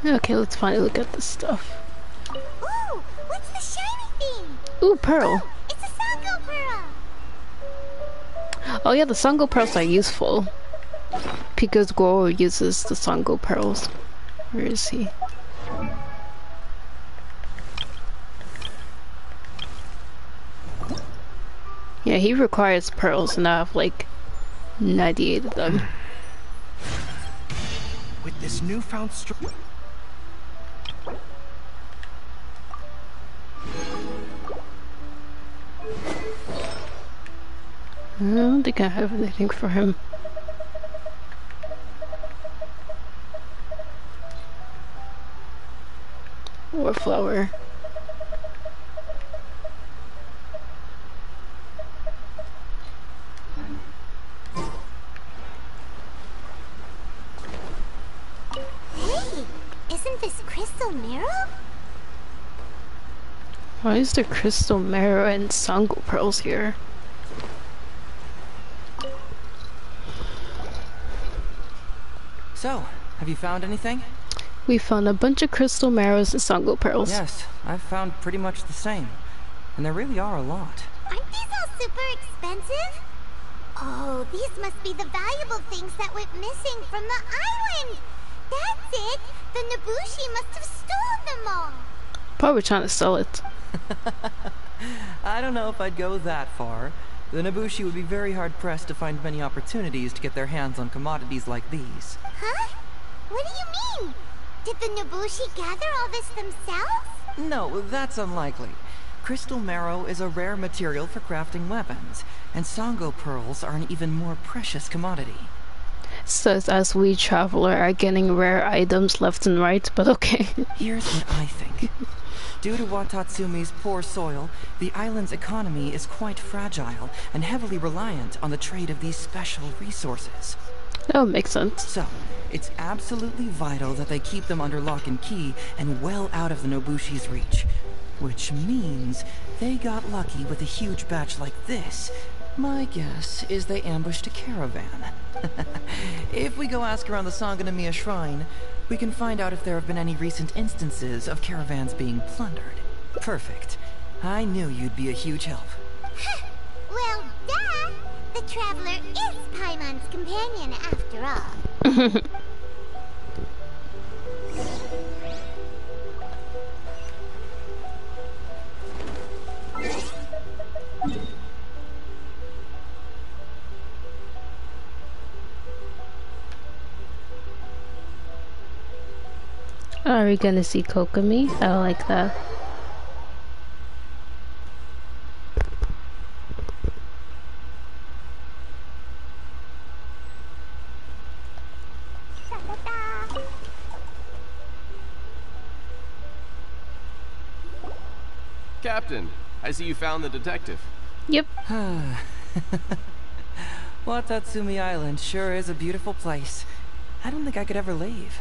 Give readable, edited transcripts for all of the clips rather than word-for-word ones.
Okay, let's finally look at this stuff. Ooh, what's the shiny thing? Ooh, pearl. Oh, it's a Sango pearl. Oh yeah, the Sango pearls are useful. Because Goro uses the Sango pearls. Where is he? Yeah, he requires pearls, and I have like 98 of them. With this newfound strength. I don't think I have anything for him. Or flower. Wait, isn't this crystal mirror? Why is there crystal marrow and Sango pearls here? So, have you found anything? We found a bunch of crystal marrows and Sango pearls. Yes, I've found pretty much the same. And there really are a lot. Aren't these all super expensive? Oh, these must be the valuable things that went missing from the island. That's it. The Nobushi must have stolen them all. Probably trying to sell it. I don't know if I'd go that far. The Nobushi would be very hard-pressed to find many opportunities to get their hands on commodities like these. Huh? What do you mean? Did the Nobushi gather all this themselves? No, that's unlikely. Crystal marrow is a rare material for crafting weapons, and Sango pearls are an even more precious commodity. Says as we traveler are getting rare items left and right, but okay. Here's what I think. Due to Watatsumi's poor soil, the island's economy is quite fragile and heavily reliant on the trade of these special resources. That would make sense. So, it's absolutely vital that they keep them under lock and key and well out of the Nobushi's reach. Which means they got lucky with a huge batch like this. My guess is they ambushed a caravan. If we go ask around the Sangonomiya Shrine, we can find out if there have been any recent instances of caravans being plundered. Perfect. I knew you'd be a huge help. Well, duh! The traveler is Paimon's companion after all. Are we gonna see Kokomi? I like that. Captain, I see you found the detective. Yep. Watatsumi Island sure is a beautiful place. I don't think I could ever leave.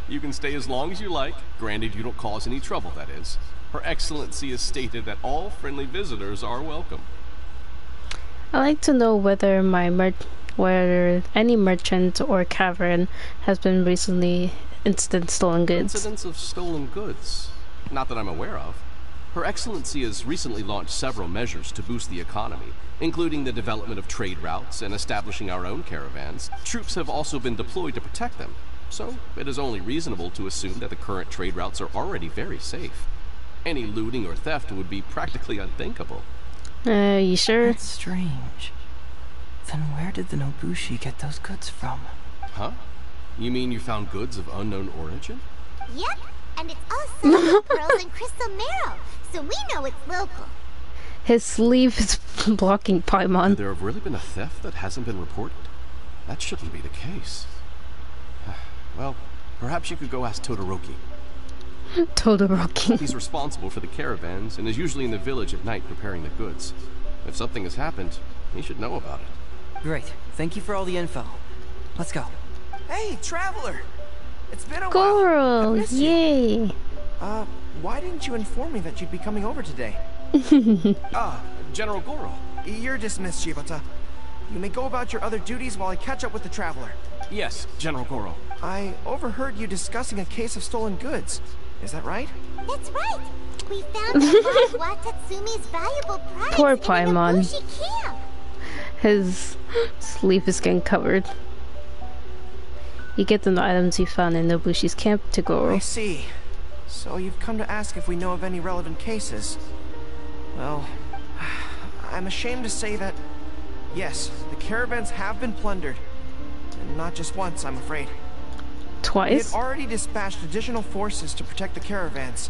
You can stay as long as you like, granted you don't cause any trouble, that is. Her Excellency has stated that all friendly visitors are welcome. I like to know whether whether any merchant or cavern has been recently stolen goods. Incidents of stolen goods? Not that I'm aware of. Her Excellency has recently launched several measures to boost the economy, including the development of trade routes and establishing our own caravans. Troops have also been deployed to protect them, so it is only reasonable to assume that the current trade routes are already very safe. Any looting or theft would be practically unthinkable. You sure? That's strange. Then where did the Nobushi get those goods from? Huh? You mean you found goods of unknown origin? Yep, and it's all Sango pearls and crystal marrow, so we know it's local. His sleeve is blocking Paimon. Could there have really been a theft that hasn't been reported? That shouldn't be the case. Well, perhaps you could go ask Todoroki. Todoroki. He's responsible for the caravans and is usually in the village at night preparing the goods. If something has happened, he should know about it. Great. Thank you for all the info. Let's go. Hey, traveler! It's been a while. Goro! I missed you. Yay! Why didn't you inform me that you'd be coming over today? General Goro. You're dismissed, Shibata. You may go about your other duties while I catch up with the traveler. Yes, General Goro. I overheard you discussing a case of stolen goods. Is that right? That's right. We found a lot of Watatsumi's valuable products Poor in a Paimon. Nobushi camp. His sleeve is getting covered. You get the items you found in Nobushi's camp to go. I see. So you've come to ask if we know of any relevant cases. Well, I'm ashamed to say that, yes, the caravans have been plundered. And not just once, I'm afraid. We Twice? had already dispatched additional forces to protect the caravans,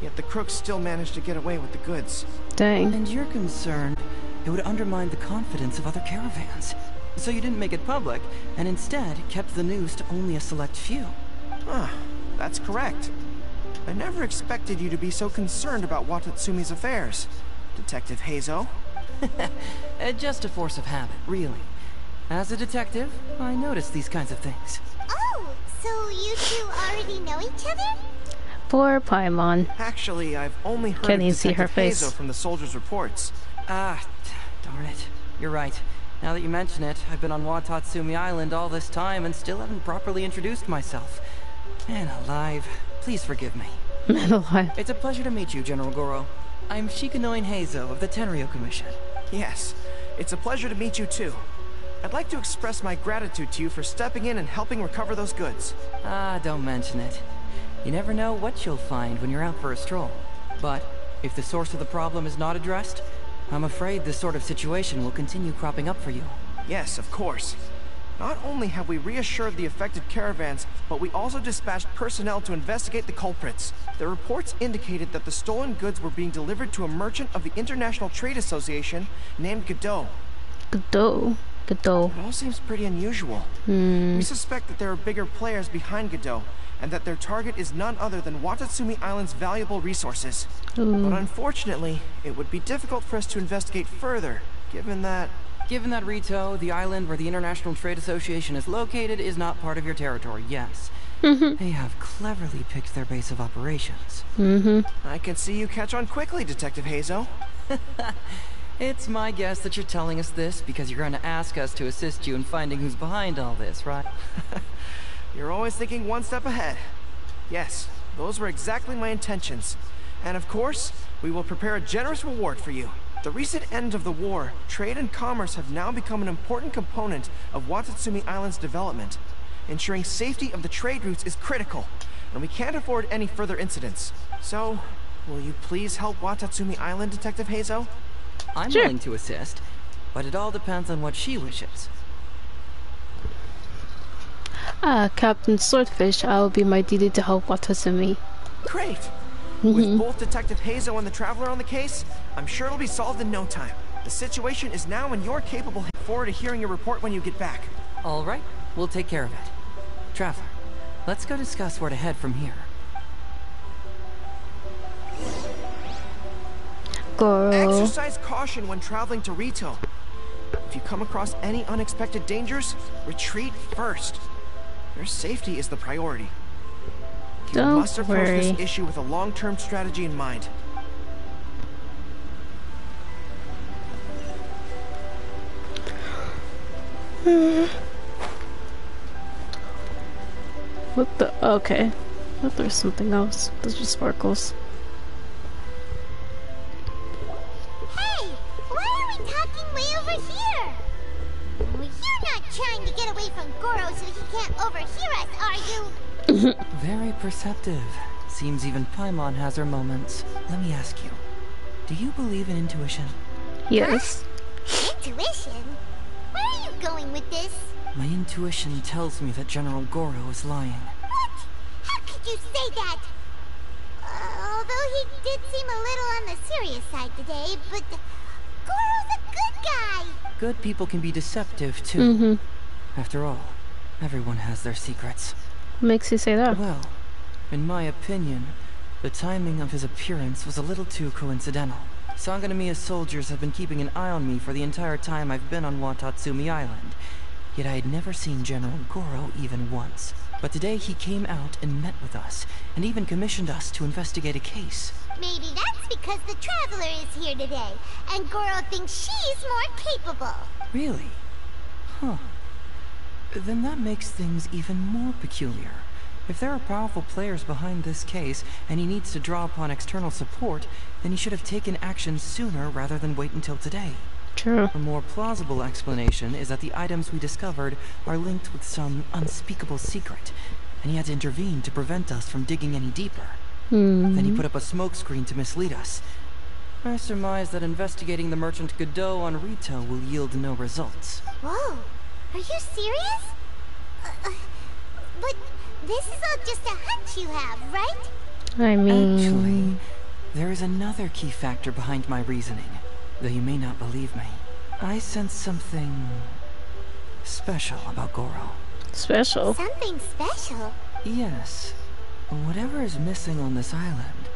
yet the crooks still managed to get away with the goods. Dang. And you're concerned it would undermine the confidence of other caravans. So you didn't make it public, and instead kept the news to only a select few. Ah, that's correct. I never expected you to be so concerned about Watatsumi's affairs, Detective Heizou. Just a force of habit, really. As a detective, I notice these kinds of things. Oh, so you two already know each other? Poor Paimon. Actually, I've only heard Can't of even see her Detective face. Heizou from the soldiers' reports. Ah, darn it. You're right. Now that you mention it, I've been on Watatsumi Island all this time and still haven't properly introduced myself. Man alive, please forgive me. Man alive. It's a pleasure to meet you, General Goro. I'm Shikanoin Heizou of the Tenryo Commission. Yes, it's a pleasure to meet you too. I'd like to express my gratitude to you for stepping in and helping recover those goods. Ah, don't mention it. You never know what you'll find when you're out for a stroll. But if the source of the problem is not addressed, I'm afraid this sort of situation will continue cropping up for you. Yes, of course. Not only have we reassured the affected caravans, but we also dispatched personnel to investigate the culprits. The reports indicated that the stolen goods were being delivered to a merchant of the International Trade Association named Godot. Godot. Godot. It all seems pretty unusual. We suspect that there are bigger players behind Godot, and that their target is none other than Watatsumi Island's valuable resources. But unfortunately, it would be difficult for us to investigate further, given that... Given that Rito, the island where the International Trade Association is located, is not part of your territory, yes. They have cleverly picked their base of operations. I can see you catch on quickly, Detective Heizou. It's my guess that you're telling us this because you're going to ask us to assist you in finding who's behind all this, right? You're always thinking one step ahead. Yes, those were exactly my intentions. And of course, we will prepare a generous reward for you. The recent end of the war, trade and commerce have now become an important component of Watatsumi Island's development. Ensuring safety of the trade routes is critical, and we can't afford any further incidents. So, will you please help Watatsumi Island, Detective Heizou? I'm willing to assist, but it all depends on what she wishes. Captain Swordfish, I will be my duty to help Watatsumi. Great! With both Detective Heizou and the Traveler on the case, I'm sure it'll be solved in no time. The situation is now in your capable hands. Forward to hearing your report when you get back. All right, we'll take care of it. Traveler, let's go discuss where to head from here. Goro. Exercise caution when traveling to Rito. If you come across any unexpected dangers, retreat first. Your safety is the priority. You must approach this issue with a long-term strategy in mind. What the? Okay. I thought there's something else. Those are sparkles. Hey, why are we talking way over here? Well, you're not trying to get away from Goro so he can't overhear us, are you? Very perceptive. Seems even Paimon has her moments. Let me ask you, do you believe in intuition? Yes. Intuition? Where are you going with this? My intuition tells me that General Goro is lying. What? How could you say that? Although he did seem a little on the serious side today, but Goro's a good guy. Good people can be deceptive, too. After all, everyone has their secrets. What makes you say that? Well, in my opinion, the timing of his appearance was a little too coincidental. Sangonomiya's soldiers have been keeping an eye on me for the entire time I've been on Watatsumi Island, yet I had never seen General Goro even once. But today he came out and met with us, and even commissioned us to investigate a case. Maybe that's because the Traveler is here today, and Goro thinks she's more capable. Really? Huh. Then that makes things even more peculiar. If there are powerful players behind this case, and he needs to draw upon external support, then he should have taken action sooner rather than wait until today. True. A more plausible explanation is that the items we discovered are linked with some unspeakable secret, and he had to intervene to prevent us from digging any deeper. Then he put up a smokescreen to mislead us. I surmise that investigating the merchant Godot on Rito will yield no results. Whoa, are you serious? But this is all just a hunch you have, right? I mean... Actually, there is another key factor behind my reasoning, though you may not believe me. I sense something special about Goro. Special? Something special? Yes. Whatever is missing on this island,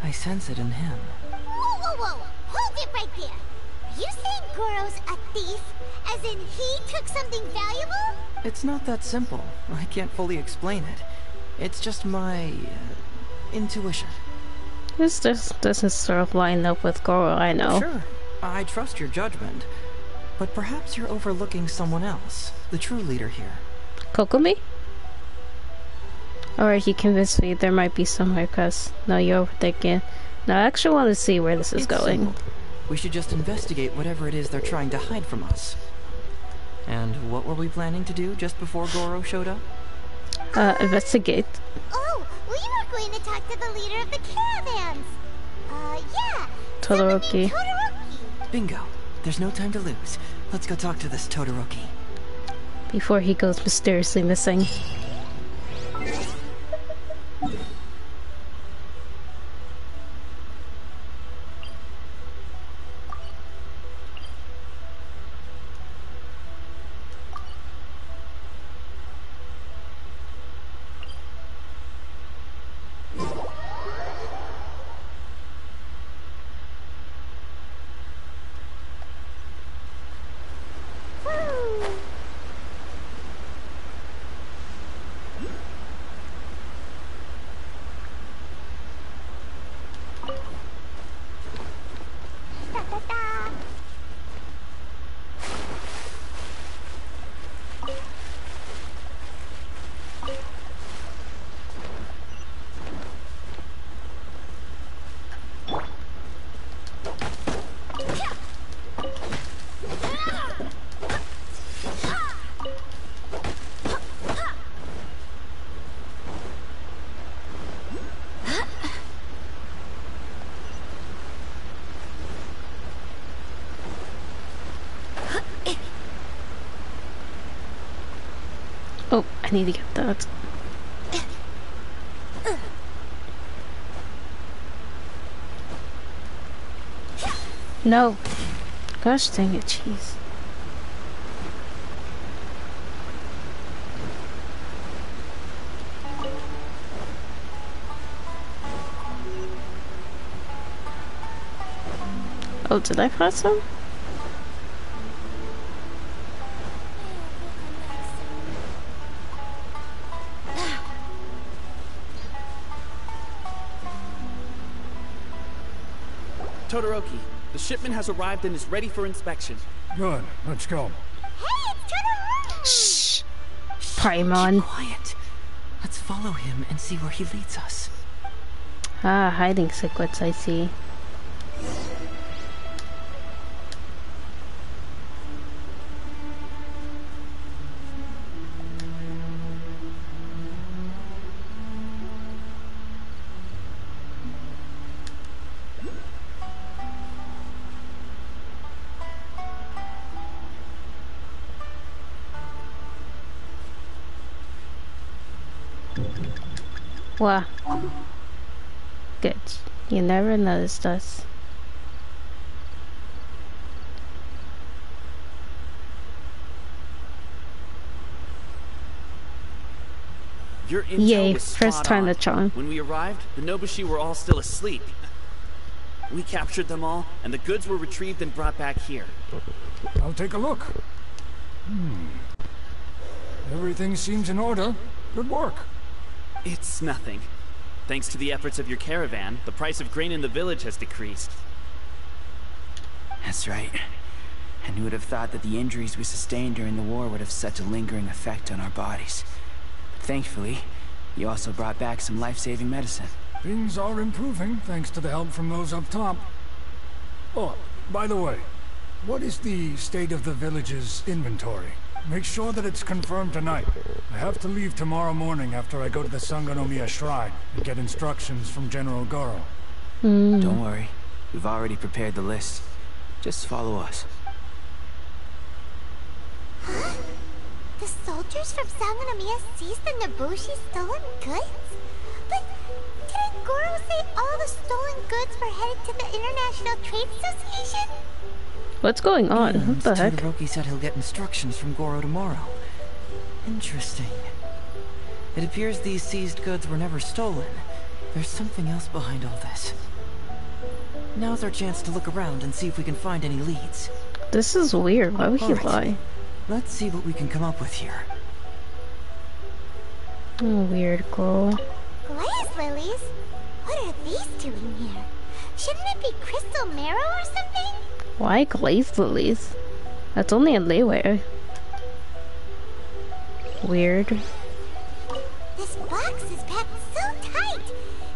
I sense it in him. Whoa, whoa, whoa! Hold it right there! Are you saying Goro's a thief? As in he took something valuable? It's not that simple. I can't fully explain it. It's just my intuition. This doesn't sort of line up with Goro, I know. Sure, I trust your judgment. But perhaps you're overlooking someone else, the true leader here. Kokomi? Alright, he convinced me there might be somewhere, cause no, you're overthinking. No, I actually want to see where this is going. Simple. We should just investigate whatever it is they're trying to hide from us. And what were we planning to do just before Goro showed up? Investigate. Oh, we were going to talk to the leader of the caravans. Yeah. Todoroki. Todoroki. Bingo. There's no time to lose. Let's go talk to this Todoroki. Before he goes mysteriously missing. Oh, I need to get that. No. Gosh dang it, jeez. Oh, did I pass some? Todoroki, the shipment has arrived and is ready for inspection. Good. Let's go. Hey, it's Todoroki! Shh! Paimon. Quiet. Let's follow him and see where he leads us. Ah, hiding secrets, I see. Wow. Good. You never noticed us. Your intel Yay, was first spot time on. to John. When we arrived, the Nobushi were all still asleep. We captured them all, and the goods were retrieved and brought back here. I'll take a look. Everything seems in order. Good work. It's nothing. Thanks to the efforts of your caravan, the price of grain in the village has decreased. That's right. And who would have thought that the injuries we sustained during the war would have such a lingering effect on our bodies? But thankfully, you also brought back some life-saving medicine. Things are improving thanks to the help from those up top. Oh, by the way, what is the state of the village's inventory? Make sure that it's confirmed tonight. I have to leave tomorrow morning after I go to the Sangonomiya Shrine and get instructions from General Goro. Don't worry, we've already prepared the list. Just follow us. Huh? The soldiers from Sangonomiya seized the Nobushi stolen goods? But didn't Goro say all the stolen goods were headed to the International Trade Association? What's going on? What the heck? Todoroki said he'll get instructions from Goro tomorrow. Interesting. It appears these seized goods were never stolen. There's something else behind all this. Now's our chance to look around and see if we can find any leads. This is weird. Why would he lie? Let's see what we can come up with here. Oh, weird girl. Glaze lilies? What are these doing here? Shouldn't it be crystal marrow or something? Why glazed lilies? That's only in Leeway. Weird. This box is packed so tight.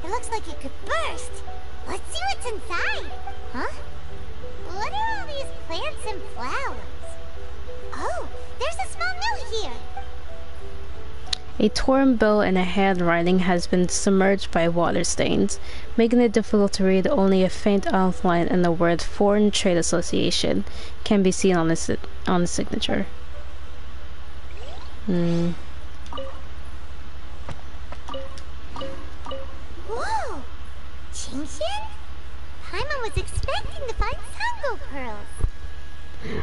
It looks like it could burst. Let's see what's inside. Huh? What are all these plants and flowers? Oh, there's a small note here. A torn bill and a handwriting has been submerged by water stains, making it difficult to read. Only a faint outline and the word Foreign Trade Association can be seen on the signature. Whoa! Genshin? Paimon was expecting to find Sango pearls.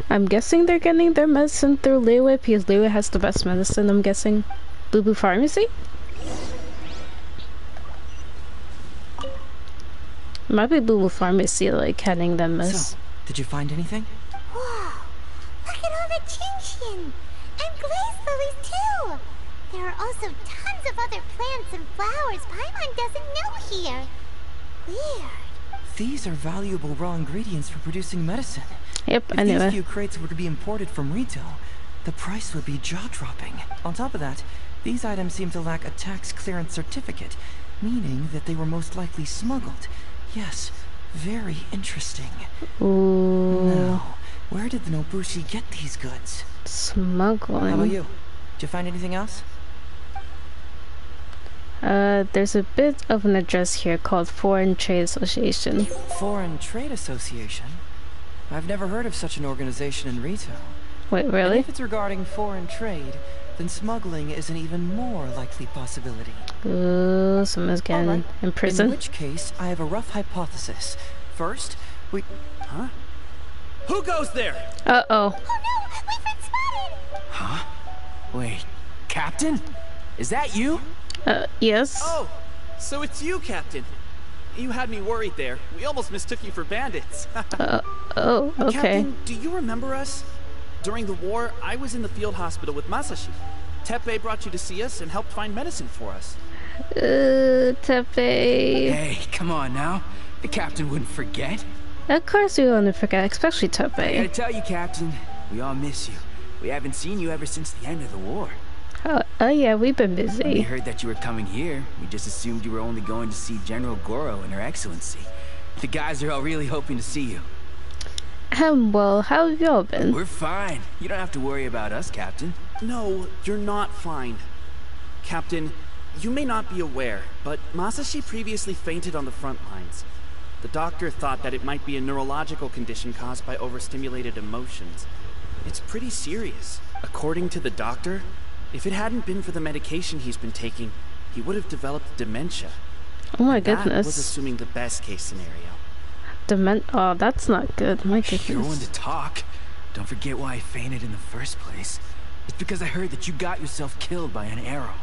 I'm guessing they're getting their medicine through Leeway because Leeway has the best medicine, I'm guessing. Boo Boo Pharmacy? Might be Boo Boo Pharmacy, like, handing them this. So, did you find anything? Whoa! Look at all the Genshin! And glaze lilies, too! There are also tons of other plants and flowers Paimon doesn't know here. Weird. These are valuable raw ingredients for producing medicine. Yep, I knew If it. these few crates were to be imported from retail, the price would be jaw-dropping. On top of that, these items seem to lack a tax clearance certificate, meaning that they were most likely smuggled. Yes, very interesting. Ooh. Now, where did the Nobushi get these goods? Smuggling. How about you? Did you find anything else? There's a bit of an address here called Foreign Trade Association. Foreign Trade Association? I've never heard of such an organization in retail. Wait, And really? if it's regarding foreign trade, then smuggling is an even more likely possibility. Ooh, someone's getting Alright. in prison. In which case, I have a rough hypothesis. First, we... Huh? Who goes there? Uh-oh. Oh no! We've been spotted! Huh? Wait, Captain? Is that you? Yes. Oh, so it's you, Captain. You had me worried there. We almost mistook you for bandits. Oh, okay. Captain, do you remember us? During the war, I was in the field hospital with Masashi. Teppei brought you to see us and helped find medicine for us. Teppei. Hey, come on now. The Captain wouldn't forget. Of course we want to forget, especially I gotta Teppei. tell you, Captain, we all miss you. We haven't seen you ever since the end of the war. Oh yeah, we've been We busy. heard that you were coming here. We just assumed you were only going to see General Goro and Her Excellency. The guys are all really hoping to see you. Well, how have y'all been? We're fine. You don't have to worry about us, Captain. No, you're not fine. Captain, you may not be aware, but Masashi previously fainted on the front lines. The doctor thought that it might be a neurological condition caused by overstimulated emotions. It's pretty serious. According to the doctor, if it hadn't been for the medication he's been taking, he would have developed dementia. Oh my That was goodness. assuming the best case scenario. Oh, that's not good. My You're one goodness. to talk. Don't forget why I fainted in the first place. It's because I heard that you got yourself killed by an arrow.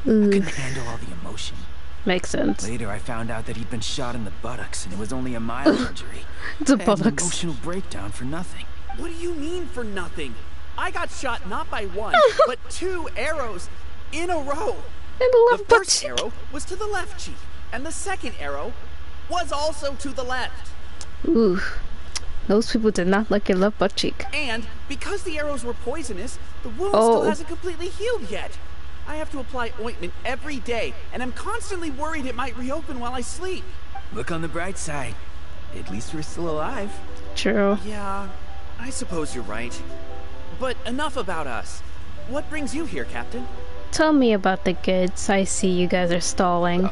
I couldn't handle all the emotion. Makes sense. Later, I found out that he'd been shot in the buttocks, and it was only a mild injury. It's a I had an buttocks. emotional breakdown for nothing. What do you mean for nothing? I got shot not by one, but 2 arrows in a row. And the The left first butt. arrow was to the left cheek, and the second arrow was also to the left. Ooh. Those people did not like your left butt cheek. And because the arrows were poisonous, the wound still hasn't completely healed yet. I have to apply ointment every day, and I'm constantly worried it might reopen while I sleep. Look on the bright side. At least we're still alive. True. Yeah, I suppose you're right. But enough about us. What brings you here, Captain? Tell me about the goods. I see you guys are stalling.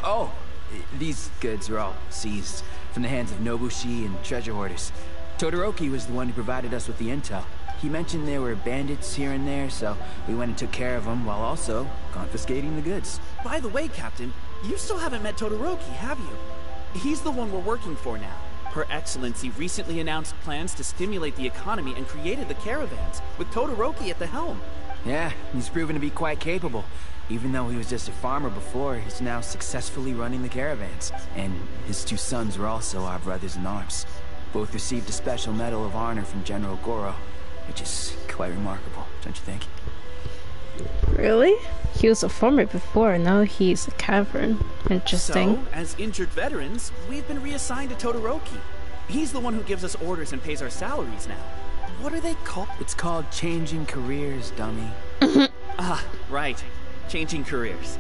These goods were all seized from the hands of Nobushi and treasure hoarders. Todoroki was the one who provided us with the intel. He mentioned there were bandits here and there, so we went and took care of them while also confiscating the goods. By the way, Captain, you still haven't met Todoroki, have you? He's the one we're working for now. Her Excellency recently announced plans to stimulate the economy and created the caravans, with Todoroki at the helm. Yeah, he's proven to be quite capable. Even though he was just a farmer before, he's now successfully running the caravans. And his two sons were also our brothers in arms. Both received a special medal of honor from General Goro, which is quite remarkable, don't you think? Really? He was a farmer before, now he's a cavern. Interesting. So, as injured veterans, we've been reassigned to Todoroki. He's the one who gives us orders and pays our salaries now. What are they called? It's called changing careers, dummy. Ah, right. Changing careers.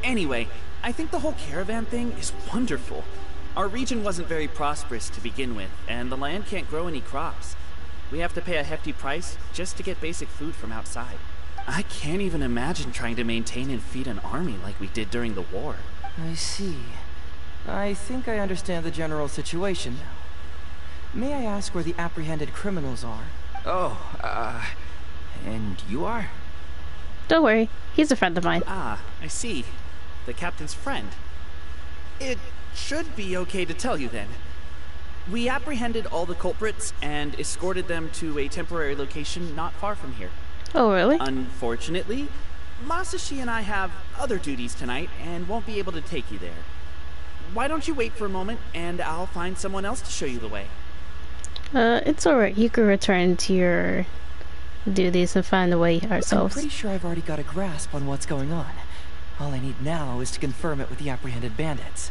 Anyway, I think the whole caravan thing is wonderful. Our region wasn't very prosperous to begin with, and the land can't grow any crops. We have to pay a hefty price just to get basic food from outside. I can't even imagine trying to maintain and feed an army like we did during the war. I see. I think I understand the general situation now. May I ask where the apprehended criminals are? And you are? Don't worry, he's a friend of mine. Ah, I see. The captain's friend. It should be okay to tell you then. We apprehended all the culprits and escorted them to a temporary location not far from here. Oh, really? Unfortunately, Masashi and I have other duties tonight and won't be able to take you there. Why don't you wait for a moment and I'll find someone else to show you the way. It's alright. You can return to your duties and find a way ourselves. I'm pretty sure I've already got a grasp on what's going on. All I need now is to confirm it with the apprehended bandits.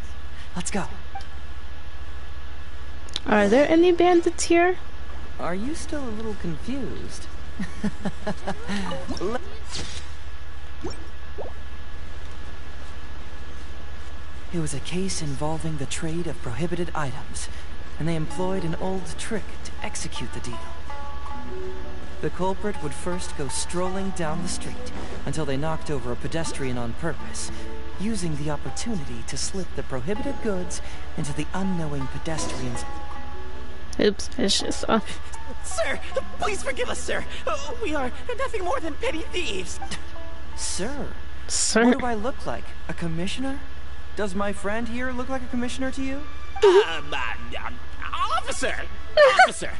Let's go. Are there any bandits here? Are you still a little confused? It was a case involving the trade of prohibited items, and they employed an old trick to execute the deal. The culprit would first go strolling down the street until they knocked over a pedestrian on purpose, using the opportunity to slip the prohibited goods into the unknowing pedestrian's... Oops, it's just... Sir, please forgive us, sir. We are nothing more than petty thieves. Sir? Sir? What do I look like? A commissioner? Does my friend here look like a commissioner to you? Officer! Officer!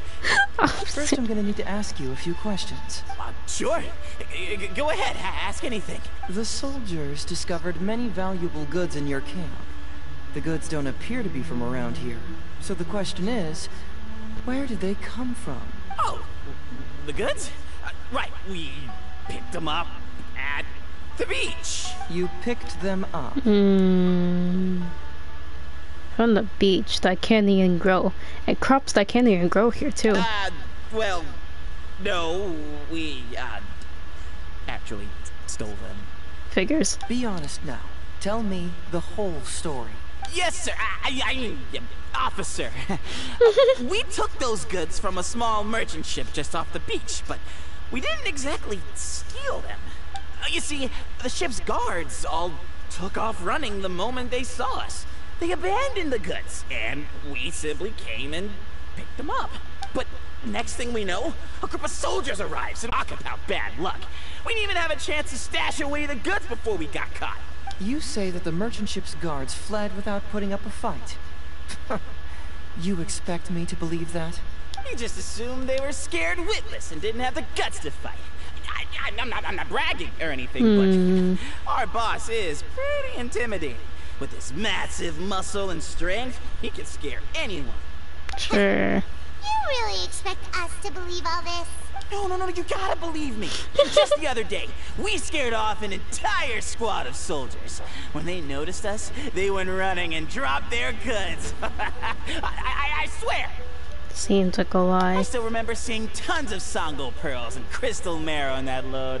First, I'm gonna need to ask you a few questions. Sure. Go ahead, ask anything. The soldiers discovered many valuable goods in your camp. The goods don't appear to be from around here. So the question is, where did they come from? Oh, the goods? Right, we picked them up at the beach. You picked them up? From the beach that can't even grow. And crops that can't even grow here too. Well, no, we, actually stole them. Figures. Be honest now. Tell me the whole story. Yes, sir. I mean, officer. We took those goods from a small merchant ship just off the beach, but we didn't exactly steal them. You see, the ship's guards all took off running the moment they saw us. They abandoned the goods, and we simply came and picked them up. But next thing we know, a group of soldiers arrives, and talk about bad luck. We didn't even have a chance to stash away the goods before we got caught. You say that the merchant ship's guards fled without putting up a fight. You expect me to believe that? You just assumed they were scared witless and didn't have the guts to fight. I'm not bragging or anything, but our boss is pretty intimidating. With his massive muscle and strength, he can scare anyone. Sure. You really expect us to believe all this? No, you gotta believe me. Just the other day, we scared off an entire squad of soldiers. When they noticed us, they went running and dropped their goods. I swear. Seems like a I lie. still remember seeing tons of Songo pearls and crystal marrow on that load.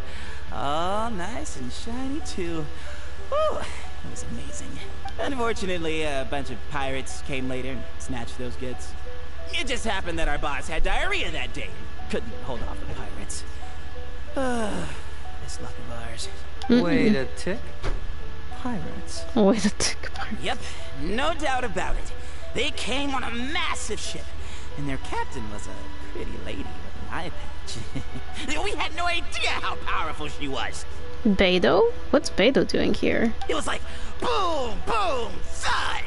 All nice and shiny too. Whew, it was amazing. Unfortunately, a bunch of pirates came later and snatched those goods. It just happened that our boss had diarrhea that day and couldn't hold off the pirates. This luck of ours. Wait a tick. Pirates. Wait a tick. Yep, no doubt about it. They came on a massive ship, and their captain was a pretty lady with an eye patch. We had no idea how powerful she was. Beidou? What's Beidou doing here? It was like boom, boom, thud.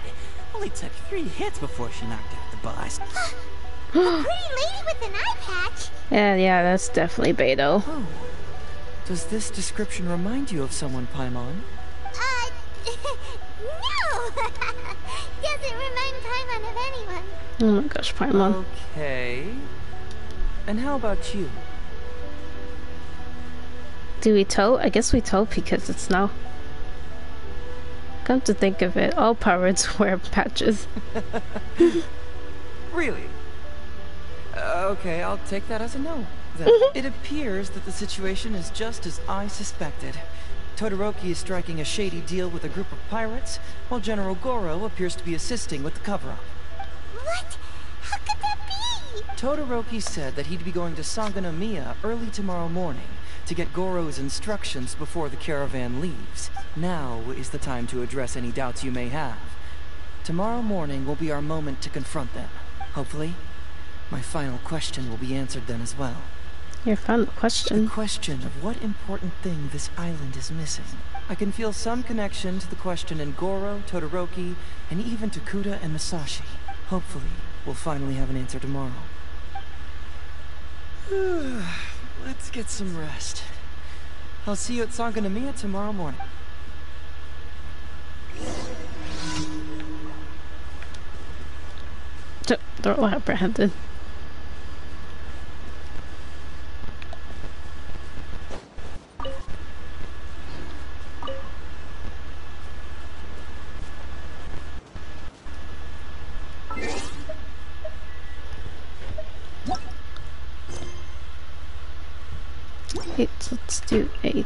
Only took 3 hits before she knocked out the boss. A pretty lady with an eye patch. Yeah, that's definitely Beidou. Oh. Does this description remind you of someone, Paimon? No! Doesn't remind Paimon of anyone. Oh my gosh, Paimon. Okay. And how about you? Do we tow? I guess we tow because it's snow. Come to think of it, all pirates wear patches. Really? Okay, I'll take that as a no. Then. It appears that the situation is just as I suspected. Todoroki is striking a shady deal with a group of pirates, while General Goro appears to be assisting with the cover-up. What? How could that be? Todoroki said that he'd be going to Sangonomiya early tomorrow morning to get Goro's instructions before the caravan leaves. Now is the time to address any doubts you may have. Tomorrow morning will be our moment to confront them. Hopefully, my final question will be answered then as well. Your final question? The question of what important thing this island is missing. I can feel some connection to the question in Goro, Todoroki, and even to Kuda and Masashi. Hopefully, we'll finally have an answer tomorrow. Let's get some rest. I'll see you at Sangonomiya tomorrow morning. They're all apprehended. Let's do 8.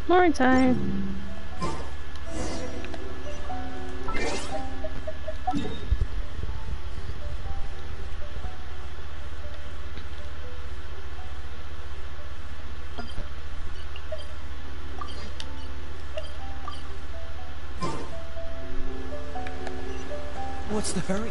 More time. What's the hurry?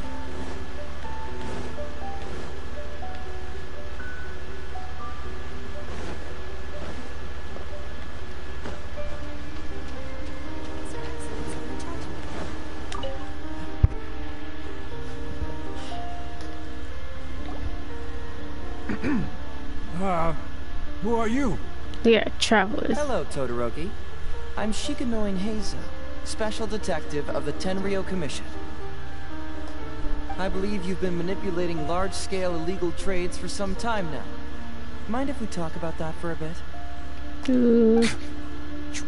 Who are you? We are travelers. Hello, Todoroki. I'm Shikanoin Heizou, Special Detective of the Tenryou Commission. I believe you've been manipulating large-scale illegal trades for some time now. Mind if we talk about that for a bit? You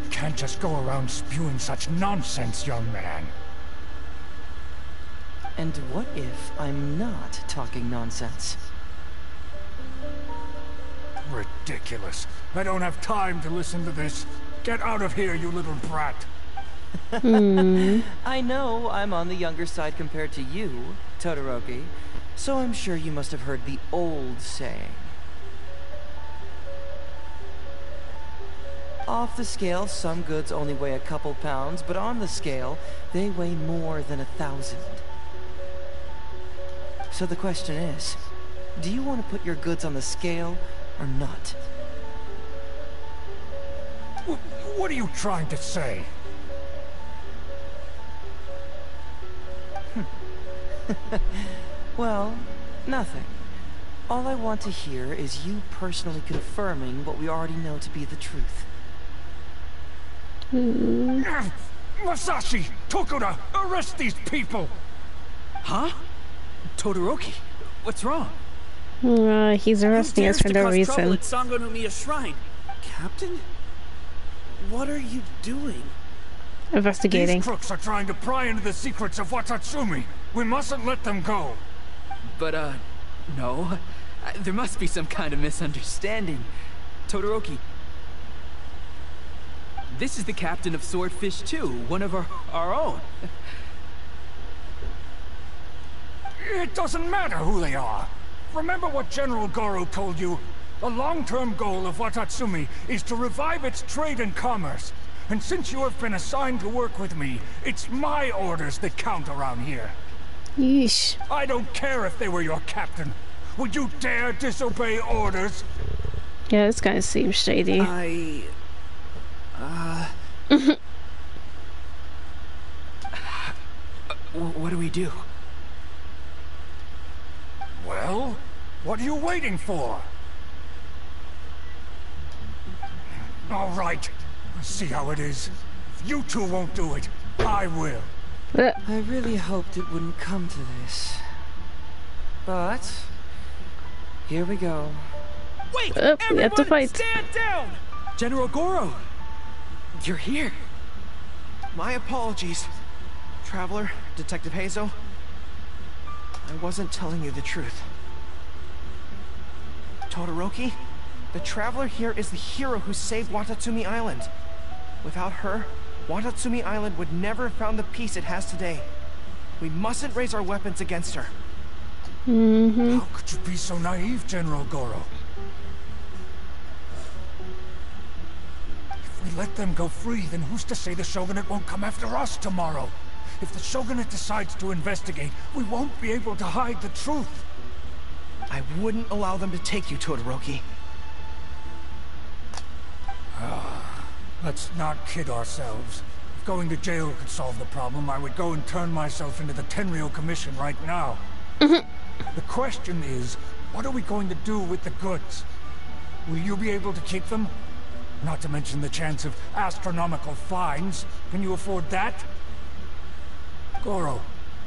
can't just go around spewing such nonsense, young man. And what if I'm not talking nonsense? Ridiculous. I don't have time to listen to this. Get out of here, you little brat. I know I'm on the younger side compared to you, Todoroki, so I'm sure you must have heard the old saying. Off the scale, some goods only weigh a couple pounds, but on the scale, they weigh more than 1,000. So the question is, do you want to put your goods on the scale or not? What are you trying to say? Well, nothing. All I want to hear is you personally confirming what we already know to be the truth. Masashi! Tokuda! Arrest these people! Huh? Todoroki, what's wrong? He's arresting us for no reason. At Sangonomiya Shrine. Captain? What are you doing? Investigating. These crooks are trying to pry into the secrets of Watatsumi. We mustn't let them go. But, no. There must be some kind of misunderstanding. Todoroki, this is the captain of Swordfish 2, one of our own. It doesn't matter who they are. Remember what General Goro told you? A long-term goal of Watatsumi is to revive its trade and commerce. And since you have been assigned to work with me, it's my orders that count around here. Yeesh. I don't care if they were your captain. Would you dare disobey orders? Yeah, this guy seems shady. What do we do? Well, what are you waiting for? All right. See how it is. If you two won't do it, I will. I really hoped it wouldn't come to this. But here we go. Wait! We have to fight. Stand down! General Goro! You're here. My apologies, Traveler, Detective Heizou. I wasn't telling you the truth. Todoroki, the Traveler here is the hero who saved Watatsumi Island. Without her, Watatsumi Island would never have found the peace it has today. We mustn't raise our weapons against her. How could you be so naive, General Goro? If we let them go free, then who's to say the Shogunate won't come after us tomorrow? If the Shogunate decides to investigate, we won't be able to hide the truth. I wouldn't allow them to take you, Todoroki. Let's not kid ourselves. If going to jail could solve the problem, I would go and turn myself into the Tenryou Commission right now. The question is, what are we going to do with the goods? Will you be able to keep them? Not to mention the chance of astronomical fines. Can you afford that? Goro,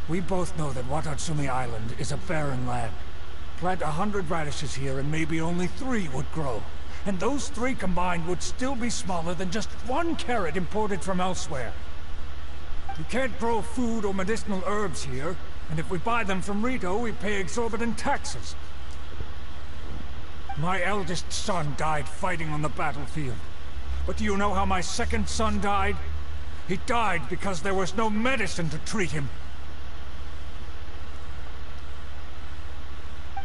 we both know that Watatsumi Island is a barren land. Plant 100 radishes here and maybe only 3 would grow. And those 3 combined would still be smaller than just 1 carrot imported from elsewhere. You can't grow food or medicinal herbs here, and if we buy them from Rito, we pay exorbitant taxes. My eldest son died fighting on the battlefield. But do you know how my second son died? He died because there was no medicine to treat him.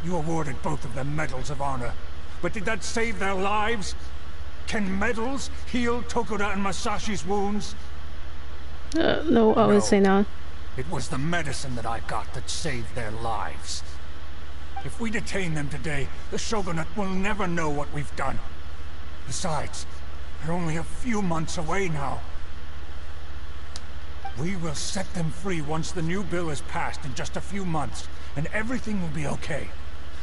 You awarded both of them medals of honor. But did that save their lives? Can medals heal Tokuda and Masashi's wounds? No, I would say no. It was the medicine that I got that saved their lives. If we detain them today, the Shogunate will never know what we've done. Besides, they're only a few months away now. We will set them free once the new bill is passed in just a few months, and everything will be okay.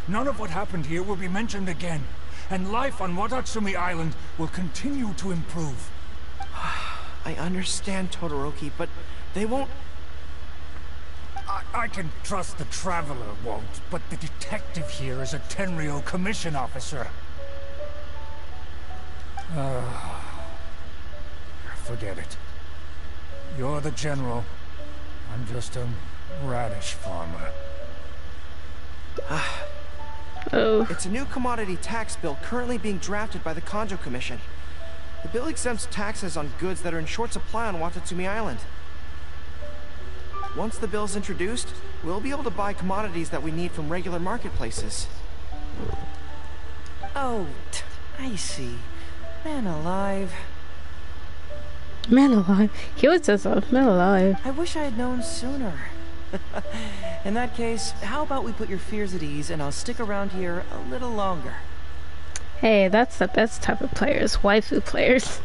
None of what happened here will be mentioned again, and life on Watatsumi Island will continue to improve. I understand, Todoroki, but they won't... I can trust the Traveler won't, but the detective here is a Tenryou Commission officer. Forget it. You're the general. I'm just a radish farmer. Oh. It's a new commodity tax bill currently being drafted by the Kanjo Commission. The bill exempts taxes on goods that are in short supply on Watatsumi Island. Once the bill's introduced, we'll be able to buy commodities that we need from regular marketplaces. Oh, I see. Man alive. Man alive. He always says that. Man alive. I wish I had known sooner. In that case, how about we put your fears at ease and I'll stick around here a little longer. Hey, that's the best type of players. Waifu players.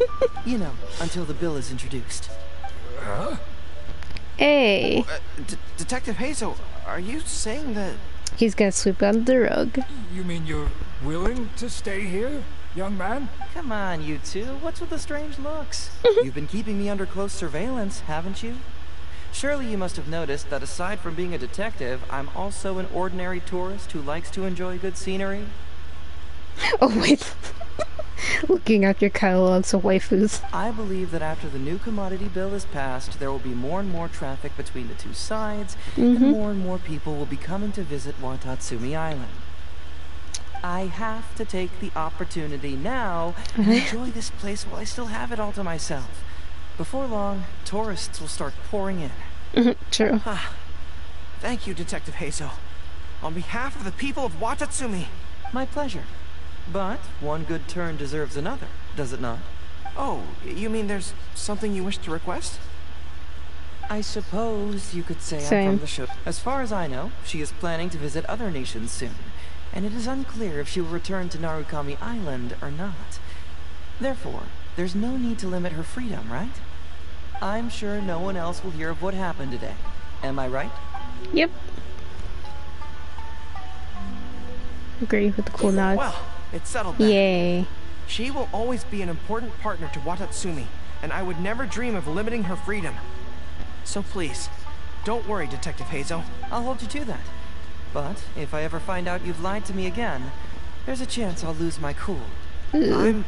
You know, until the bill is introduced. Huh? Hey. Detective Heizou, are you saying that... He's gonna sweep under the rug. You mean you're willing to stay here? young man? Come on, you two. What's with the strange looks? You've been keeping me under close surveillance, haven't you? Surely you must have noticed that aside from being a detective, I'm also an ordinary tourist who likes to enjoy good scenery. Oh wait. Looking at your catalogs of waifus. I believe that after the new commodity bill is passed, there will be more and more traffic between the two sides, and more people will be coming to visit Watatsumi Island. I have to take the opportunity now and enjoy this place while I still have it all to myself. Before long, tourists will start pouring in. True. Thank you, Detective Heizou. On behalf of the people of Watatsumi. My pleasure. But one good turn deserves another, does it not? Oh, you mean there's something you wish to request? I suppose you could say Same. I'm from the show. As far as I know, she is planning to visit other nations soon, and it is unclear if she will return to Narukami Island or not. Therefore, there's no need to limit her freedom, right? I'm sure no one else will hear of what happened today. Am I right? Yep. Agree with the cool nods. Well, it's settled then. Yay. She will always be an important partner to Watatsumi, and I would never dream of limiting her freedom. So please, don't worry, Detective Heizou. I'll hold you to that. But if I ever find out you've lied to me again, there's a chance I'll lose my cool. I'm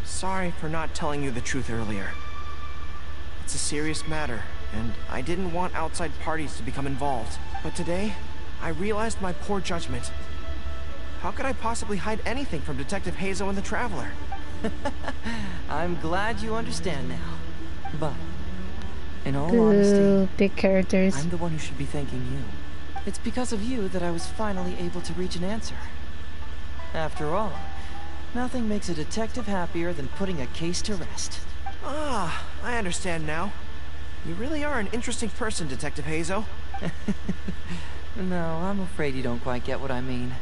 sorry for not telling you the truth earlier. It's a serious matter, and I didn't want outside parties to become involved. But today, I realized my poor judgment. How could I possibly hide anything from Detective Heizou and the Traveler? I'm glad you understand now. But, in all honesty, Big characters. I'm the one who should be thanking you. It's because of you that I was finally able to reach an answer. After all, nothing makes a detective happier than putting a case to rest. Ah, I understand now. You really are an interesting person, Detective Heizou. No, I'm afraid you don't quite get what I mean.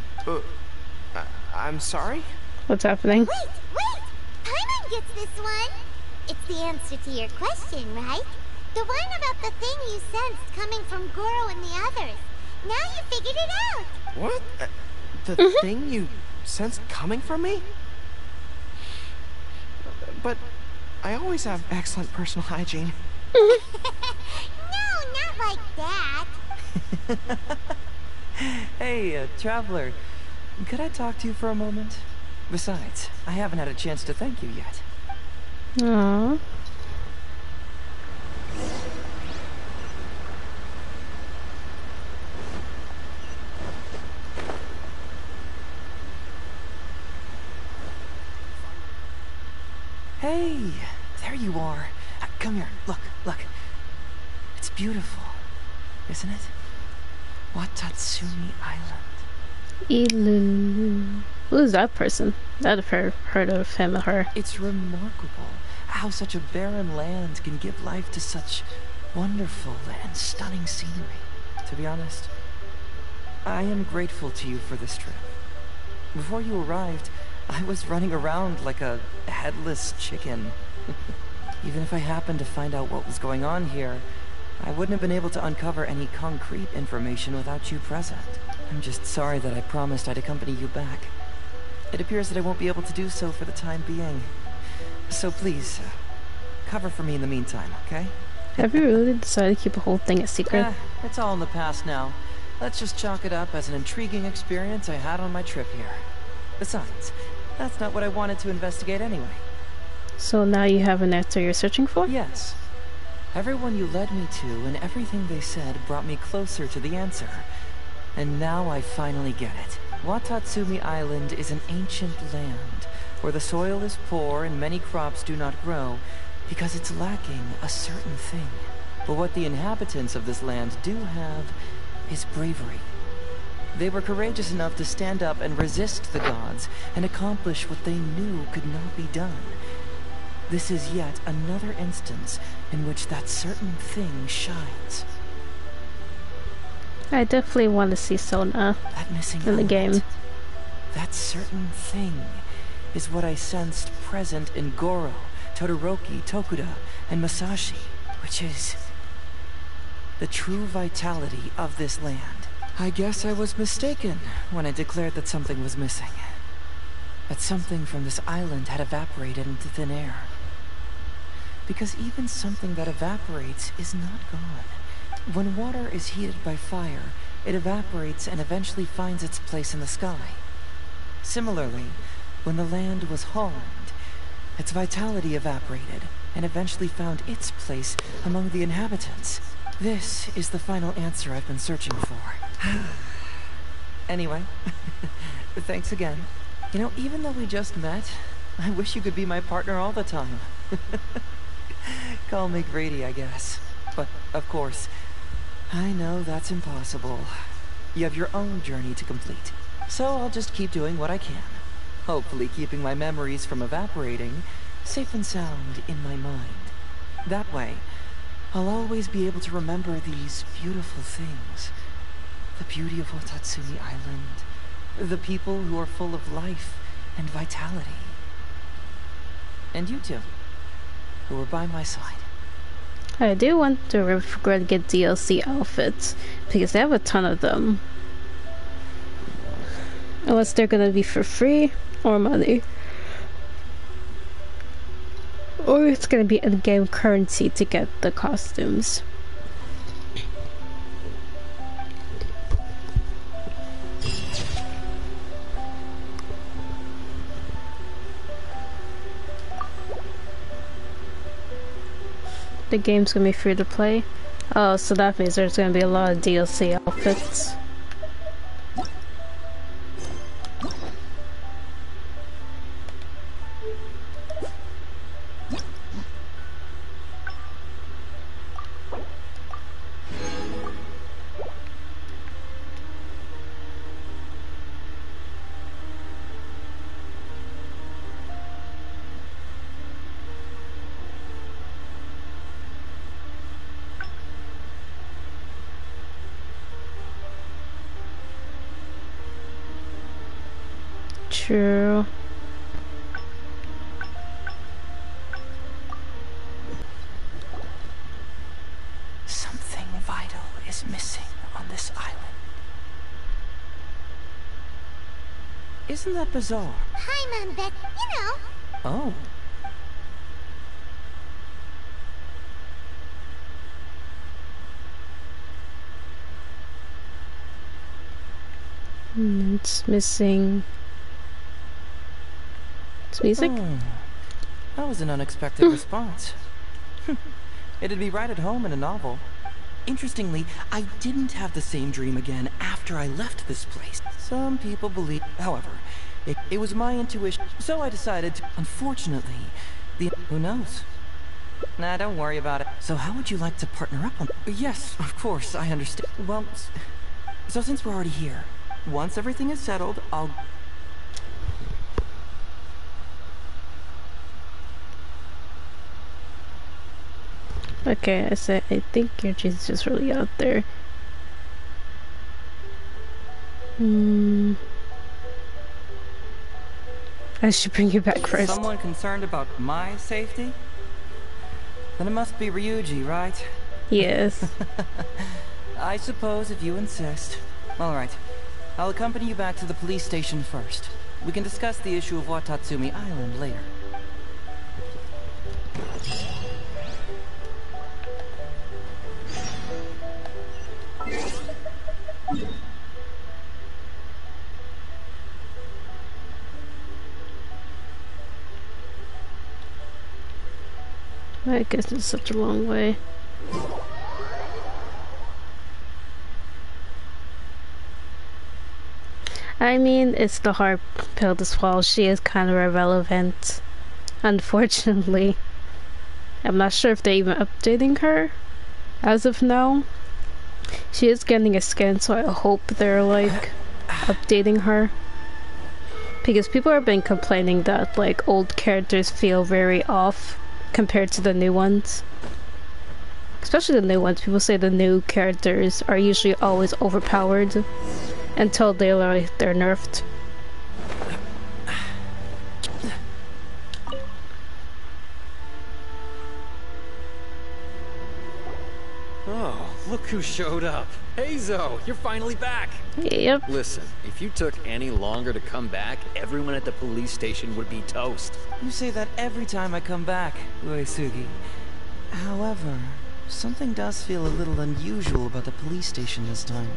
I'm sorry? What's happening? Wait! Paimon gets this one! It's the answer to your question, right? The one about the thing you sensed coming from Goro and the others. Now you figured it out! What? The thing you sensed coming from me? But I always have excellent personal hygiene. No, not like that! Hey, Traveler, could I talk to you for a moment? Besides, I haven't had a chance to thank you yet. Aww. Hey, there you are. Come here, look. It's beautiful, isn't it? Watatsumi Island. Ilulu. Who's that person? I've heard of him or her. It's remarkable how such a barren land can give life to such wonderful and stunning scenery. To be honest, I am grateful to you for this trip. Before you arrived, I was running around like a headless chicken. Even if I happened to find out what was going on here, I wouldn't have been able to uncover any concrete information without you present. I'm just sorry that I promised I'd accompany you back. It appears that I won't be able to do so for the time being. So please, cover for me in the meantime, okay? Have you really decided to keep the whole thing a secret? It's all in the past now. Let's just chalk it up as an intriguing experience I had on my trip here. Besides, that's not what I wanted to investigate anyway. So now you have an answer you're searching for? Yes. Everyone you led me to and everything they said brought me closer to the answer. And now I finally get it. Watatsumi Island is an ancient land where the soil is poor and many crops do not grow because it's lacking a certain thing. But what the inhabitants of this land do have is bravery. They were courageous enough to stand up and resist the gods and accomplish what they knew could not be done. This is yet another instance in which that certain thing shines. I definitely want to see Sona That missing in the element, game. that certain thing is what I sensed present in Goro, Todoroki, Tokuda, and Masashi, which is the true vitality of this land. I guess I was mistaken when I declared that something was missing. that something from this island had evaporated into thin air. Because even something that evaporates is not gone. When water is heated by fire, it evaporates and eventually finds its place in the sky. Similarly, when the land was harmed, its vitality evaporated and eventually found its place among the inhabitants. This is the final answer I've been searching for. Anyway, thanks again. You know, even though we just met, I wish you could be my partner all the time. Call me greedy, I guess. But, of course, I know that's impossible. You have your own journey to complete. So I'll just keep doing what I can. Hopefully keeping my memories from evaporating safe and sound in my mind. That way, I'll always be able to remember these beautiful things. The beauty of Watatsumi Island. The people who are full of life and vitality. And you two, who are by my side. I do want to regret to get DLC outfits, because they have a ton of them. Unless they're gonna be for free, or money. Or it's gonna be in-game currency to get the costumes. The game's gonna be free to play. Oh, so that means there's gonna be a lot of DLC outfits. True. Something vital is missing on this island. Isn't that bizarre? Hi, Mom, Beth. You know. Oh. It's missing. It's music? Oh, that was an unexpected response. It'd be right at home in a novel. Interestingly, I didn't have the same dream again after I left this place. Some people believe, however, it was my intuition, so I decided to. Unfortunately, who knows? Nah, don't worry about it. So how would you like to partner up on? Yes, of course, I understand. Well, so since we're already here, once everything is settled, I'll... Okay, I think your cheese is really out there. I should bring you back first. Someone concerned about my safety? Then it must be Ryuji, right? Yes. I suppose if you insist. Alright. I'll accompany you back to the police station first. We can discuss the issue of Watatsumi Island later. I guess it's such a long way. I mean, it's the hard pill to swallow. She is kind of irrelevant, unfortunately. I'm not sure if they're even updating her as of now. She is getting a skin, so I hope they're like updating her. Because people have been complaining that like old characters feel very off compared to the new ones. Especially the new ones. People say the new characters are usually always overpowered until they're nerfed. Oh, look who showed up. Heizou, you're finally back. Yep. Listen, if you took any longer to come back, everyone at the police station would be toast. You say that every time I come back, Uesugi. However, something does feel a little unusual about the police station this time.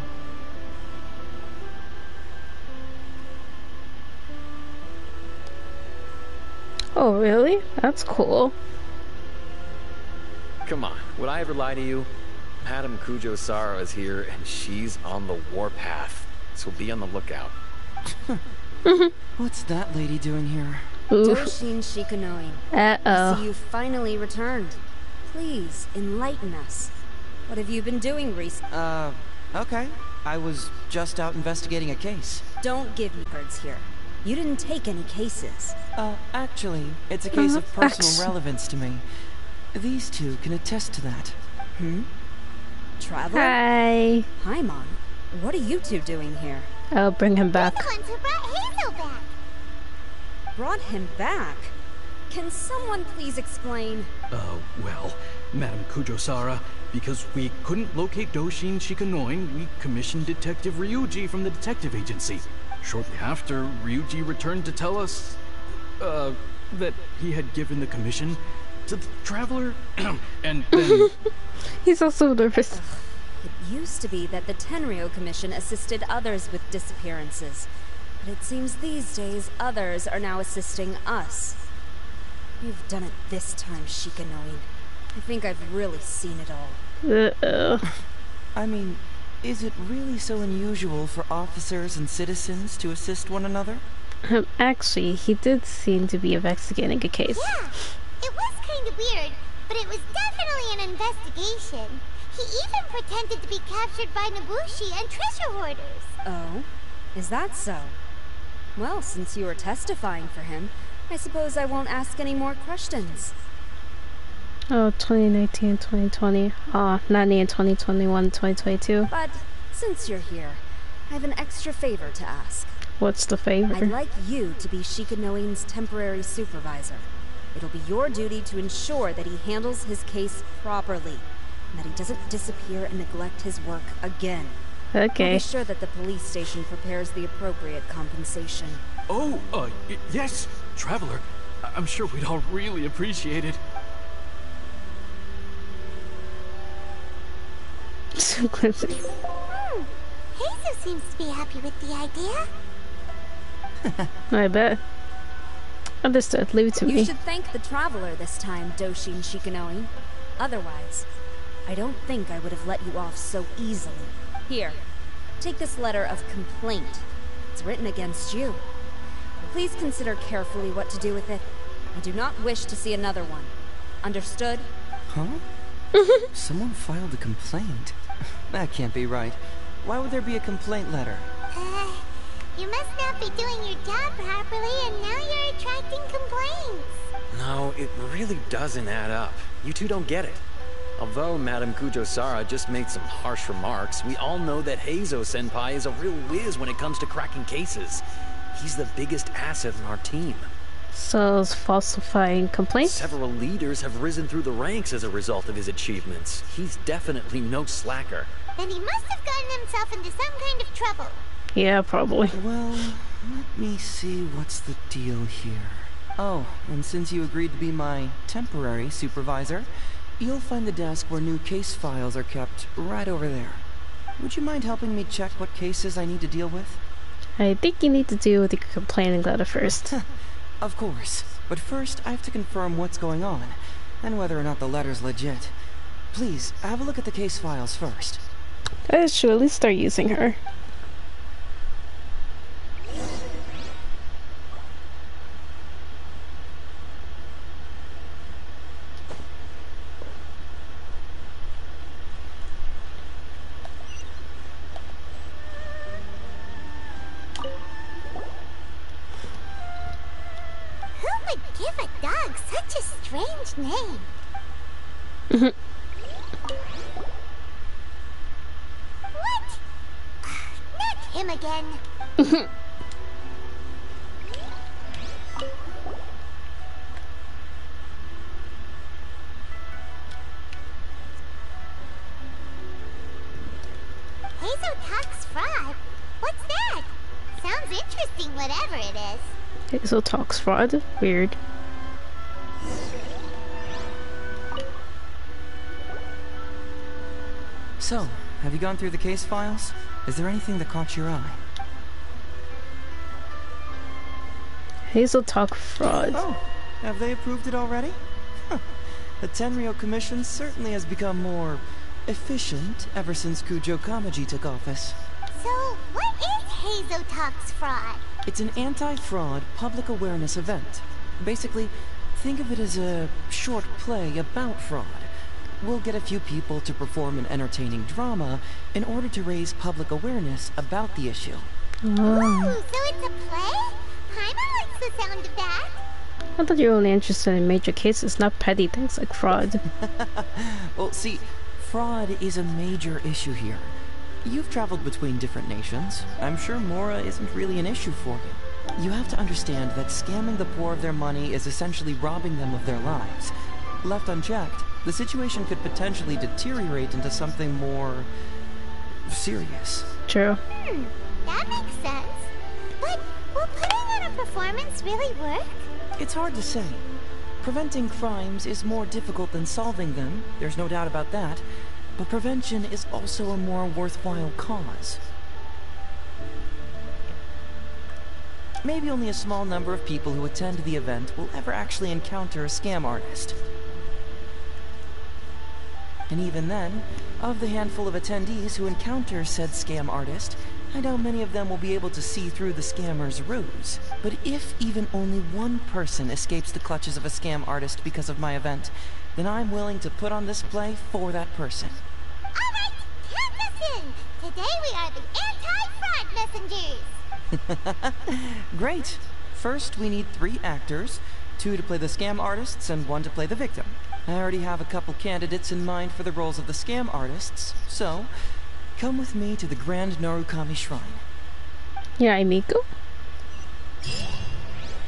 Oh, really? That's cool. Come on, would I ever lie to you? Madame Kujo-Sara is here, and she's on the warpath, so be on the lookout. What's that lady doing here? Oof. Doshin Shikanoi. Uh-oh. So you finally returned. Please, enlighten us. What have you been doing recently? Okay. I was just out investigating a case. Don't give me words here. You didn't take any cases. Actually, it's a case of personal relevance to me. These two can attest to that. Traveler? Hi. Paimon, what are you two doing here? I'll bring him back. We're the ones who brought Heizou back. Brought him back? Can someone please explain? Well, Madame Kujo-Sara, because we couldn't locate Doshin Shikanoi, we commissioned Detective Ryuji from the detective agency. Shortly after, Ryuji returned to tell us, that he had given the commission to the Traveler, and then... He's also nervous. It used to be that the Tenryo Commission assisted others with disappearances, but it seems these days others are now assisting us. You've done it this time, Shikanoi. I think I've really seen it all. Uh-oh. I mean, is it really so unusual for officers and citizens to assist one another? Actually, he did seem to be investigating a case. Yeah, it was kind of weird, but it was definitely an investigation. He even pretended to be captured by Nobushi and treasure hoarders. Oh? Is that so? Well, since you were testifying for him, I suppose I won't ask any more questions. Oh, 2019, 2020. Oh, 90 and 2021, 2022. But since you're here, I have an extra favor to ask. What's the favor? I'd like you to be Shikanoin's temporary supervisor. It'll be your duty to ensure that he handles his case properly, and that he doesn't disappear and neglect his work again. Okay. I'll be sure that the police station prepares the appropriate compensation. Oh, yes, Traveler. I'm sure we'd all really appreciate it. So crazy. Heizou seems to be happy with the idea. I bet. Understood. Leave it to You me. should thank the Traveler this time, Doshin Shikanoi. Otherwise, I don't think I would have let you off so easily. Here, take this letter of complaint. It's written against you. Please consider carefully what to do with it. I do not wish to see another one. Understood? Huh? Someone filed a complaint. That can't be right. Why would there be a complaint letter? You must not be doing your job properly, and now you're attracting complaints. No, it really doesn't add up. You two don't get it. Although Madame Kujo-Sara just made some harsh remarks, we all know that Heizou-senpai is a real whiz when it comes to cracking cases. He's the biggest asset in our team. So, it's falsifying complaints? Several leaders have risen through the ranks as a result of his achievements. He's definitely no slacker. Then he must have gotten himself into some kind of trouble. Yeah, probably. Well, let me see what's the deal here. Oh, and since you agreed to be my temporary supervisor, you'll find the desk where new case files are kept right over there. Would you mind helping me check what cases I need to deal with? I think you need to deal with the complaining letter first. Of course. But first, I have to confirm what's going on, and whether or not the letter's legit. Please, have a look at the case files first. I should at least start using her. Who would give a dog such a strange name? What? Not him again. Whatever it is. Heizou talks fraud. Weird. So, have you gone through the case files? Is there anything that caught your eye? Heizou talk fraud. Oh, have they approved it already? Huh. The Tenryou Commission certainly has become more efficient ever since Kujo Kamaji took office. So, what is Heizou Talks Fraud? It's an anti-fraud public awareness event. Basically, think of it as a short play about fraud. We'll get a few people to perform an entertaining drama in order to raise public awareness about the issue. Ooh, so it's a play? Paimon likes the sound of that. I thought you were only interested in major cases, not petty things like fraud. Well, see, fraud is a major issue here. You've traveled between different nations. I'm sure Mora isn't really an issue for you. You have to understand that scamming the poor of their money is essentially robbing them of their lives. Left unchecked, the situation could potentially deteriorate into something more serious. True. That makes sense. But will putting on a performance really work? It's hard to say. Preventing crimes is more difficult than solving them, there's no doubt about that. But prevention is also a more worthwhile cause. Maybe only a small number of people who attend the event will ever actually encounter a scam artist. And even then, of the handful of attendees who encounter said scam artist, I doubt many of them will be able to see through the scammer's ruse. But if even only one person escapes the clutches of a scam artist because of my event, then I'm willing to put on this play for that person. Alright, count us in! Today we are the anti-fraud messengers! Great! First, we need 3 actors, 2 to play the scam artists and 1 to play the victim. I already have a couple candidates in mind for the roles of the scam artists, so come with me to the Grand Narukami Shrine. Yeah, Miko?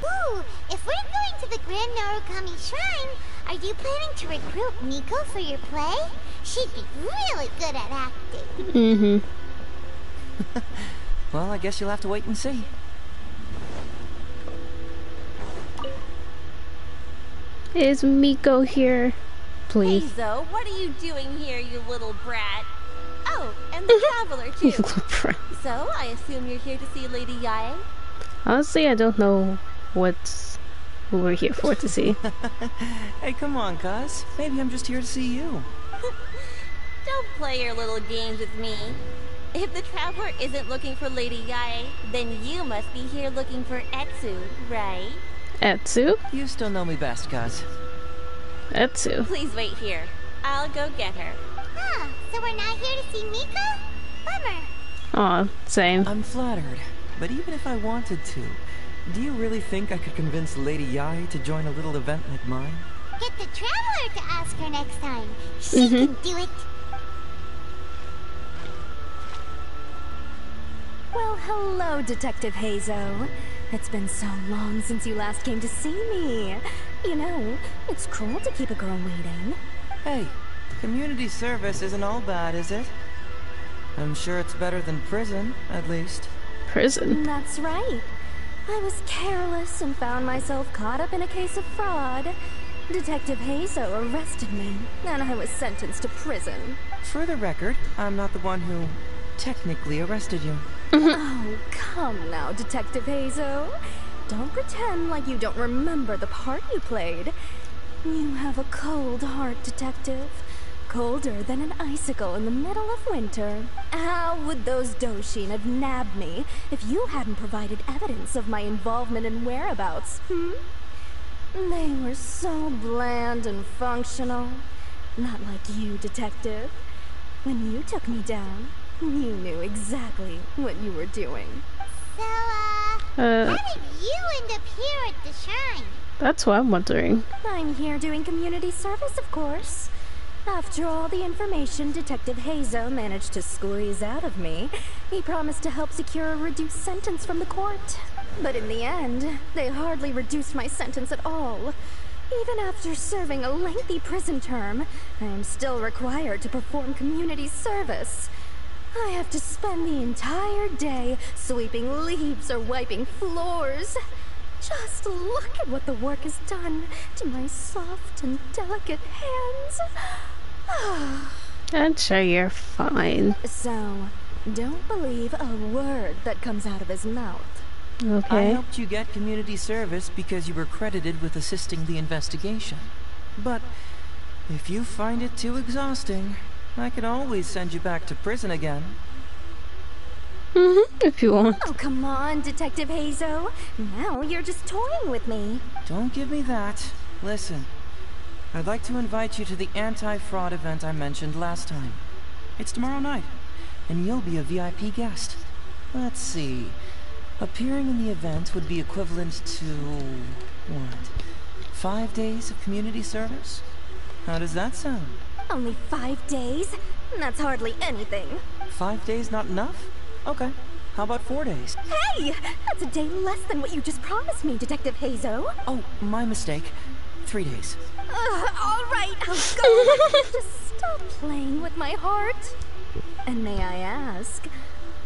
Ooh, if we're going to the Grand Narukami Shrine, are you planning to recruit Miko for your play? She'd be really good at acting. Mm-hmm. Well, I guess you'll have to wait and see. Is Miko here? Please. Heizou, what are you doing here, you little brat? Oh, and the Traveler, too. Little brat. So, I assume you're here to see Lady Yae? Honestly, I don't know who we're here for to see. Hey, come on, cuz. Maybe I'm just here to see you. Don't play your little games with me. If the Traveler isn't looking for Lady Yae, then you must be here looking for Etsu, right? Etsu? You still know me best, cuz. Etsu. Please wait here. I'll go get her. Huh, so we're not here to see Miko? Bummer. Aw, same. I'm flattered, but even if I wanted to, do you really think I could convince Lady Yae to join a little event like mine? Get the Traveler to ask her next time. She can do it. Well, hello, Detective Heizou. It's been so long since you last came to see me. You know, it's cruel to keep a girl waiting. Hey, community service isn't all bad, is it? I'm sure it's better than prison, at least. Prison? That's right. I was careless and found myself caught up in a case of fraud. Detective Heizou arrested me, and I was sentenced to prison. For the record, I'm not the one who technically arrested you. Oh, come now, Detective Heizou. Don't pretend like you don't remember the part you played. You have a cold heart, Detective. Colder than an icicle in the middle of winter. How would those Doshin have nabbed me if you hadn't provided evidence of my involvement and whereabouts, They were so bland and functional. Not like you, Detective. When you took me down, you knew exactly what you were doing. So, how did you end up here at the shrine? That's what I'm wondering. I'm here doing community service, of course. After all the information Detective Heizou managed to squeeze out of me, he promised to help secure a reduced sentence from the court. But in the end, they hardly reduced my sentence at all. Even after serving a lengthy prison term, I am still required to perform community service. I have to spend the entire day sweeping leaves or wiping floors. Just look at what the work has done to my soft and delicate hands. I'm sure you're fine. So, don't believe a word that comes out of his mouth. Okay. I helped you get community service because you were credited with assisting the investigation. But if you find it too exhausting, I could always send you back to prison again. If you want. Oh, come on, Detective Heizou. Now you're just toying with me. Don't give me that. Listen, I'd like to invite you to the anti-fraud event I mentioned last time. It's tomorrow night, and you'll be a VIP guest. Let's see. Appearing in the event would be equivalent to... what? 5 days of community service? How does that sound? Only 5 days? That's hardly anything. 5 days not enough? Okay. How about 4 days? Hey! That's a day less than what you just promised me, Detective Heizou. Oh, my mistake. 3 days. All right, I'll go. Just stop playing with my heart. And may I ask,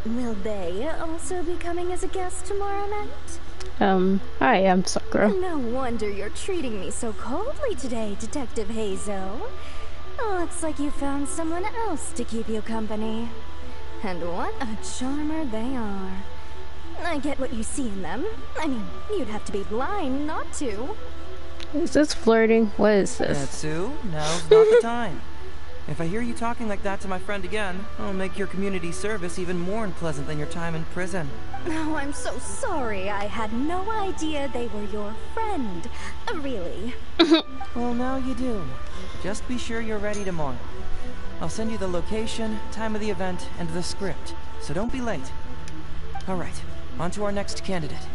will they also be coming as a guest tomorrow night? Hi, I'm Sakura. No wonder you're treating me so coldly today, Detective Heizou. Looks like you found someone else to keep you company. And what a charmer they are. I get what you see in them. I mean, you'd have to be blind not to. Is this flirting? What is this? Heizou, now's not the time. If I hear you talking like that to my friend again, I'll make your community service even more unpleasant than your time in prison. Oh, I'm so sorry. I had no idea they were your friend. Really. Well, now you do. Just be sure you're ready tomorrow. I'll send you the location, time of the event, and the script, so don't be late. Alright, on to our next candidate.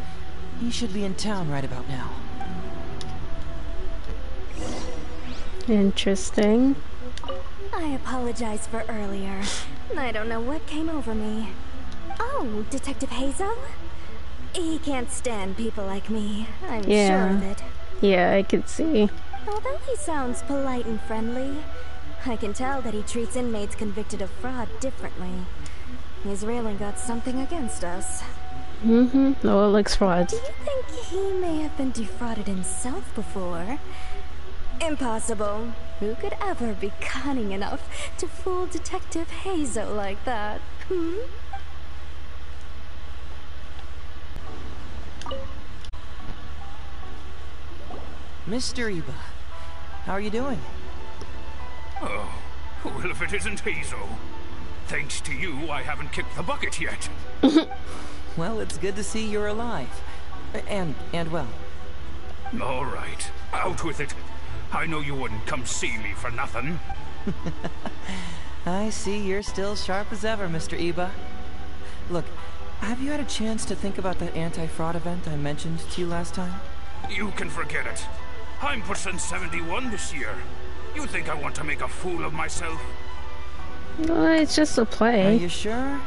He should be in town right about now. Interesting. I apologize for earlier. I don't know what came over me. Oh, Detective Heizou? He can't stand people like me. I'm sure of it. Yeah, I could see. Although he sounds polite and friendly, I can tell that he treats inmates convicted of fraud differently. He's really got something against us. No, it looks fraud. Do you think he may have been defrauded himself before? Impossible. Who could ever be cunning enough to fool Detective Heizou like that? Mr. Iba, how are you doing? Oh, well, if it isn't Heizou. Thanks to you, I haven't kicked the bucket yet. Well, it's good to see you're alive. And well. All right, out with it. I know you wouldn't come see me for nothing. I see you're still sharp as ever, Mr. Iba. Look, have you had a chance to think about that anti-fraud event I mentioned to you last time? You can forget it. I'm percent 71 this year. You think I want to make a fool of myself? No, it's just a play. Are you sure?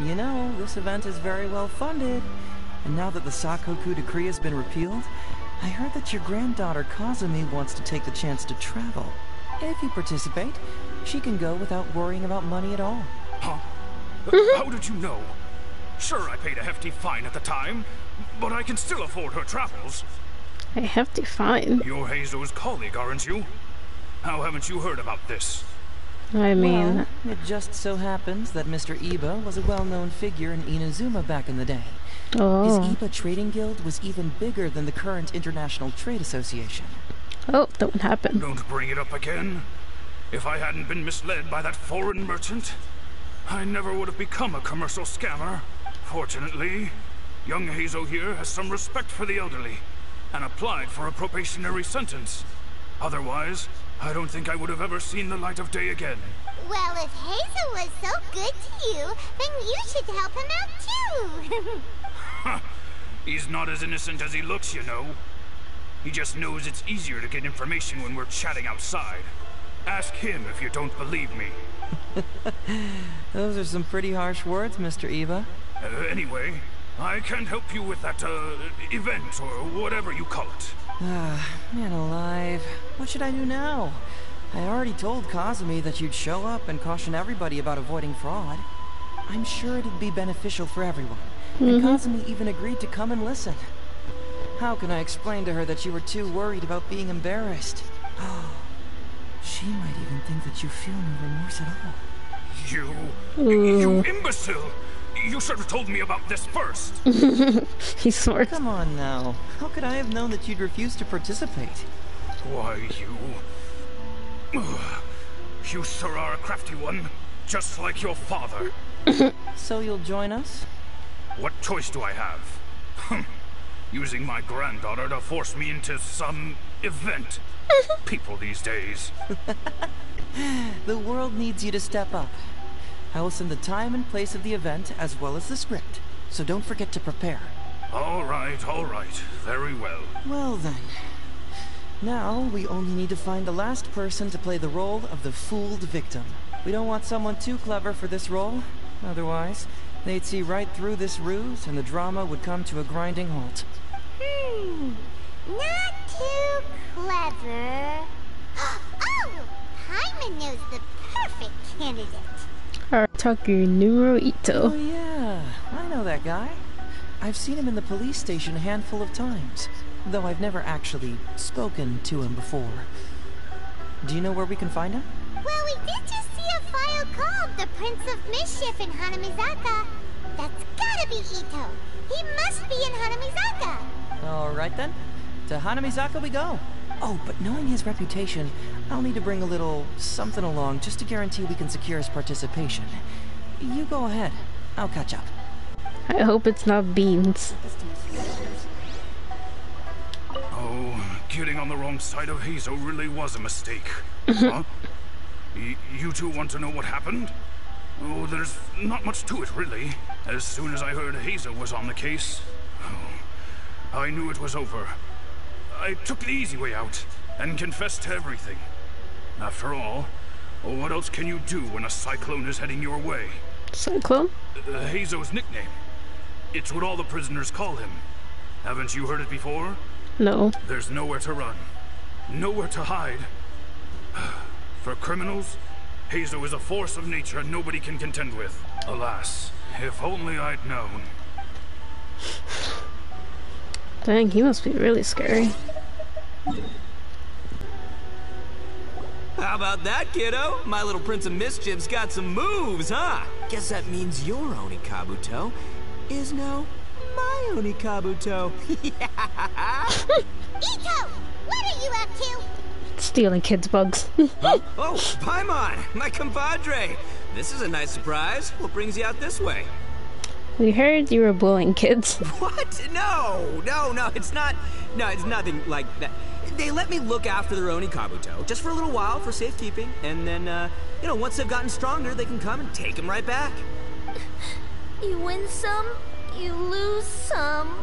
You know, this event is very well funded. And now that the Sakoku decree has been repealed, I heard that your granddaughter Kazumi wants to take the chance to travel. If you participate, she can go without worrying about money at all. Huh? How did you know? Sure, I paid a hefty fine at the time, but I can still afford her travels. A hefty fine? You're Heizou's colleague, aren't you? How haven't you heard about this? I mean... Well, it just so happens that Mr. Iba was a well-known figure in Inazuma back in the day. Oh. His Iba Trading Guild was even bigger than the current International Trade Association. Oh, don't happen. Don't bring it up again. If I hadn't been misled by that foreign merchant, I never would have become a commercial scammer. Fortunately, young Heizou here has some respect for the elderly, and applied for a probationary sentence. Otherwise, I don't think I would have ever seen the light of day again. Well, if Heizou was so good to you, then you should help him out too. He's not as innocent as he looks, you know. He just knows it's easier to get information when we're chatting outside. Ask him if you don't believe me. Those are some pretty harsh words, Mr. Iba. Anyway, I can't help you with that, event, or whatever you call it. Man alive. What should I do now? I already told Kazumi that you'd show up and caution everybody about avoiding fraud. I'm sure it'd be beneficial for everyone. And Kazumi even agreed to come and listen. How can I explain to her that you were too worried about being embarrassed? She might even think that you feel no remorse at all. You imbecile! You should have told me about this first. He's smart. Come on now. How could I have known that you'd refuse to participate? Why, you sure are a crafty one, just like your father. So you'll join us? What choice do I have? Using my granddaughter to force me into some event. People these days. The world needs you to step up. I will send the time and place of the event as well as the script, so don't forget to prepare. All right, very well. Well then. Now, we only need to find the last person to play the role of the fooled victim. We don't want someone too clever for this role. Otherwise, they'd see right through this ruse and the drama would come to a grinding halt. Not too clever. Oh! Paimon knows the perfect candidate. Arataku Nuro Oh Ito. yeah, I know that guy. I've seen him in the police station a handful of times, though I've never actually spoken to him before. Do you know where we can find him? Well, we did just see a file called the Prince of Mischief in Hanamizaka. That's gotta be Ito. He must be in Hanamizaka. Alright then. To Hanamizaka we go. Oh, but knowing his reputation, I'll need to bring a little something along just to guarantee we can secure his participation. You go ahead. I'll catch up. I hope it's not beans. Oh, getting on the wrong side of Heizou really was a mistake. Huh? You two want to know what happened? Oh, there's not much to it, really. As soon as I heard Heizou was on the case, I knew it was over. I took the easy way out and confessed to everything. After all, what else can you do when a cyclone is heading your way? Cyclone? Heizou's nickname. It's what all the prisoners call him. Haven't you heard it before? No. There's nowhere to run, nowhere to hide. For criminals, Heizou is a force of nature nobody can contend with. Alas, if only I'd known. Dang, he must be really scary. How about that, kiddo? My little Prince of Mischief's got some moves, huh? Guess that means your Onikabuto is now my Onikabuto. Ito! What are you up to? Stealing kids' bugs. Huh? Oh, Paimon, my compadre. This is a nice surprise. What brings you out this way? We heard you were bullying kids. What? No, it's not. No, it's nothing like that. They let me look after their Onikabuto just for a little while for safekeeping, and then, once they've gotten stronger, they can come and take him right back. You win some, you lose some.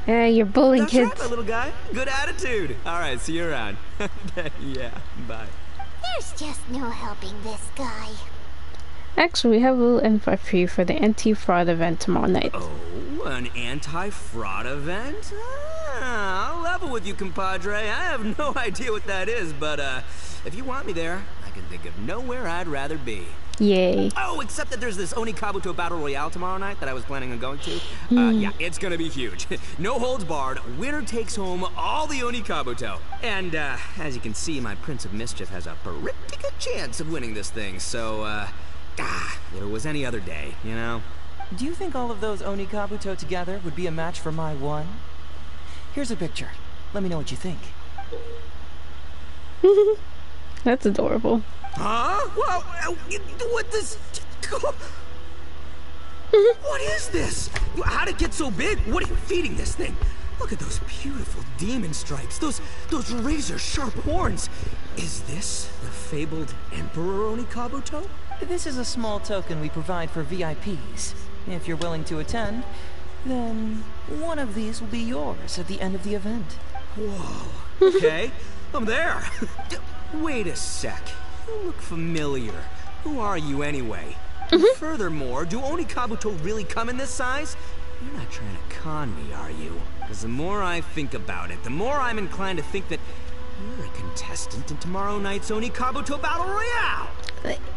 Yeah, you're bullying That's kids. right, my little guy. Good attitude. All right, see you around. Yeah, bye. There's just no helping this guy. Actually, we have a little invite for you for the anti-fraud event tomorrow night. Oh, an anti-fraud event? I'll level with you, compadre. I have no idea what that is, but if you want me there, I can think of nowhere I'd rather be. Yay. Oh, except that there's this Onikabuto Battle Royale tomorrow night that I was planning on going to. Yeah, it's gonna be huge. No holds barred, winner takes home all the Onikabuto. And, as you can see, my Prince of Mischief has a pretty good chance of winning this thing, so, if it was any other day, you know? Do you think all of those Onikabuto together would be a match for my one? Here's a picture. Let me know what you think. That's adorable. Huh? Well, what this? What is this? How'd it get so big? What are you feeding this thing? Look at those beautiful demon stripes. Those razor-sharp horns. Is this the fabled Emperor Onikabuto? This is a small token we provide for VIPs. If you're willing to attend, then one of these will be yours at the end of the event. Whoa. Okay, I'm there. Wait a sec. You look familiar. Who are you anyway? Furthermore, do Onikabuto really come in this size? You're not trying to con me, are you? Because the more I think about it, the more I'm inclined to think that You're a contestant in tomorrow night's Oni Kabuto Battle Royale!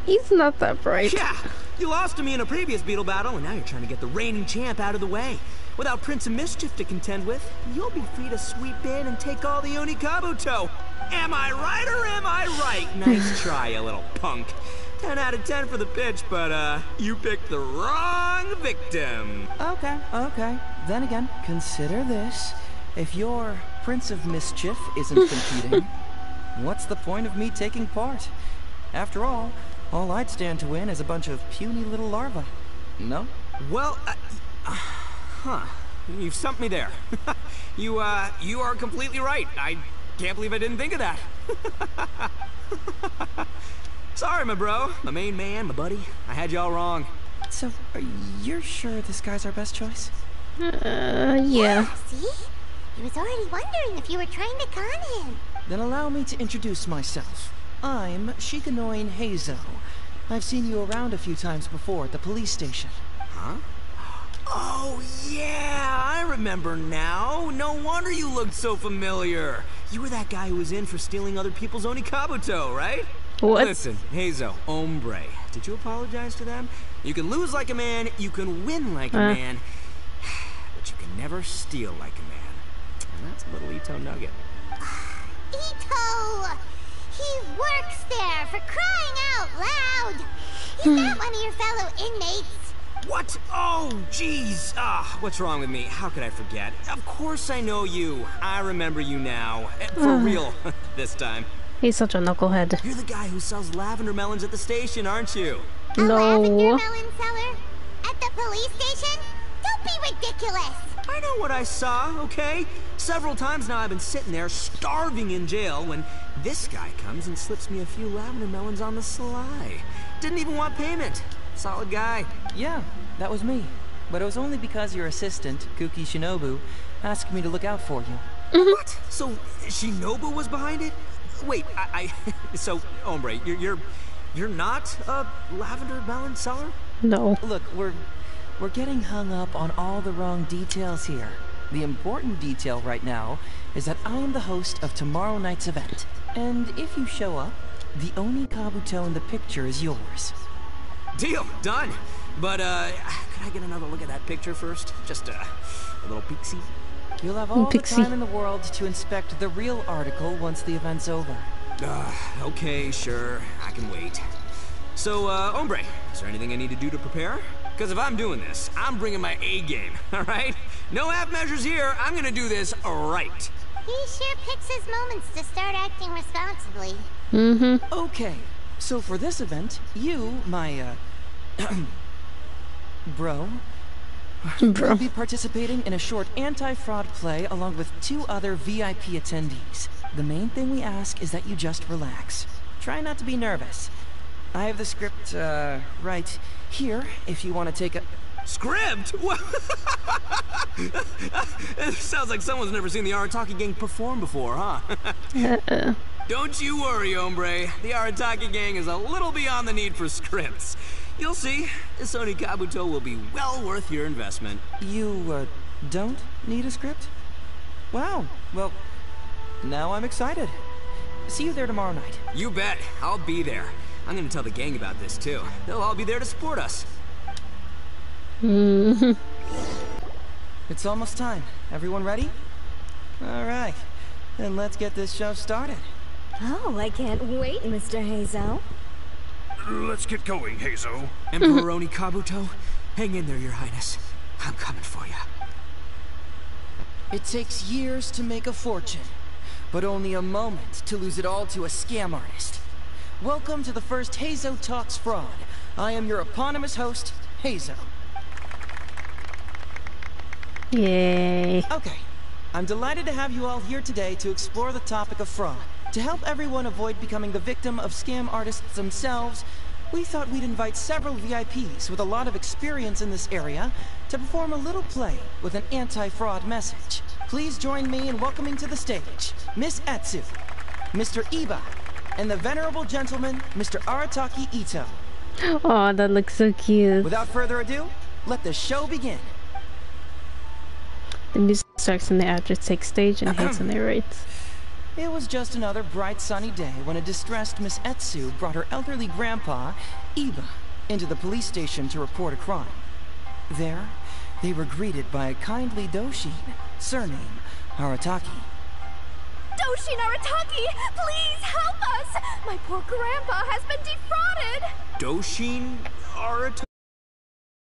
He's not that bright. Yeah! You lost to me in a previous Beetle battle, and now you're trying to get the reigning champ out of the way. Without Prince of Mischief to contend with, you'll be free to sweep in and take all the Oni Kabuto. Am I right or am I right? Nice try, you little punk. 10 out of 10 for the pitch, but, you picked the wrong victim. Okay. Then again, consider this. If your Prince of Mischief isn't competing, what's the point of me taking part? After all I'd stand to win is a bunch of puny little larvae. No? Well, you've stumped me there. You are completely right. I can't believe I didn't think of that. Sorry, my bro. My main man, my buddy. I had you all wrong. So, are you sure this guy's our best choice? Yeah. See? He was already wondering if you were trying to con him. Then allow me to introduce myself. I'm Shikanoin Heizou. I've seen you around a few times before at the police station. Huh? Oh, yeah, I remember now. No wonder you looked so familiar. You were that guy who was in for stealing other people's Oni Kabuto, right? What? Listen, Heizou, hombre, did you apologize to them? You can lose like a man, you can win like a man, but you can never steal like a man. And that's a little Ito nugget. Ito! He works there, for crying out loud! He's not one of your fellow inmates. What? Oh, jeez. What's wrong with me? How could I forget? Of course I know you. I remember you now. For real, this time. He's such a knucklehead. You're the guy who sells lavender melons at the station, aren't you? A lavender melon seller? At the police station? Don't be ridiculous! I know what I saw, okay? Several times now I've been sitting there starving in jail when this guy comes and slips me a few lavender melons on the sly. Didn't even want payment. Solid guy. Yeah, that was me. But it was only because your assistant, Kuki Shinobu, asked me to look out for you. What? So Shinobu was behind it? Wait, so, hombre, you're not a lavender melon seller? No. Look, we're getting hung up on all the wrong details here. The important detail right now is that I am the host of tomorrow night's event. And if you show up, the Oni Kabuto in the picture is yours. Deal, done. But, could I get another look at that picture first? Just, a little peek-see? You'll have all the time in the world to inspect the real article once the event's over. Okay, sure. I can wait. So, hombre, is there anything I need to do to prepare? Because if I'm doing this, I'm bringing my A game, alright? No half measures here. I'm gonna do this right. He sure picks his moments to start acting responsibly. Okay, so for this event, you, my, bro, will be participating in a short anti-fraud play along with 2 other VIP attendees. The main thing we ask is that you just relax. Try not to be nervous. I have the script, right here, if you want to take a... Script? What? It sounds like someone's never seen the Arataki gang perform before, huh? Don't you worry, hombre. The Arataki gang is a little beyond the need for scripts. You'll see, this Oni Kabuto will be well worth your investment. You, don't need a script? Wow, well, now I'm excited. See you there tomorrow night. You bet. I'll be there. I'm gonna tell the gang about this, too. They'll all be there to support us. It's almost time. Everyone ready? All right. Then let's get this show started. Oh, I can't wait, Mr. Heizou. Let's get going, Heizou. Emperor Oni Kabuto, hang in there, Your Highness. I'm coming for you. It takes years to make a fortune, but only a moment to lose it all to a scam artist. Welcome to the first Heizou Talks Fraud. I am your eponymous host, Heizou. Yay. Okay, I'm delighted to have you all here today to explore the topic of fraud. To help everyone avoid becoming the victim of scam artists themselves, we thought we'd invite several VIPs with a lot of experience in this area to perform a little play with an anti-fraud message. Please join me in welcoming to the stage Miss Etsu, Mr. Iba, and the venerable gentleman, Mr. Arataki Ito. Oh, that looks so cute. Without further ado, let the show begin. The music starts and the actors take stage and Heizou narrates. It was just another bright sunny day when a distressed Miss Etsu brought her elderly grandpa, Iba, into the police station to report a crime. There, they were greeted by a kindly Doshin, surname Arataki. Doshin Arataki, please help us! My poor grandpa has been defrauded! Doshin Arataki?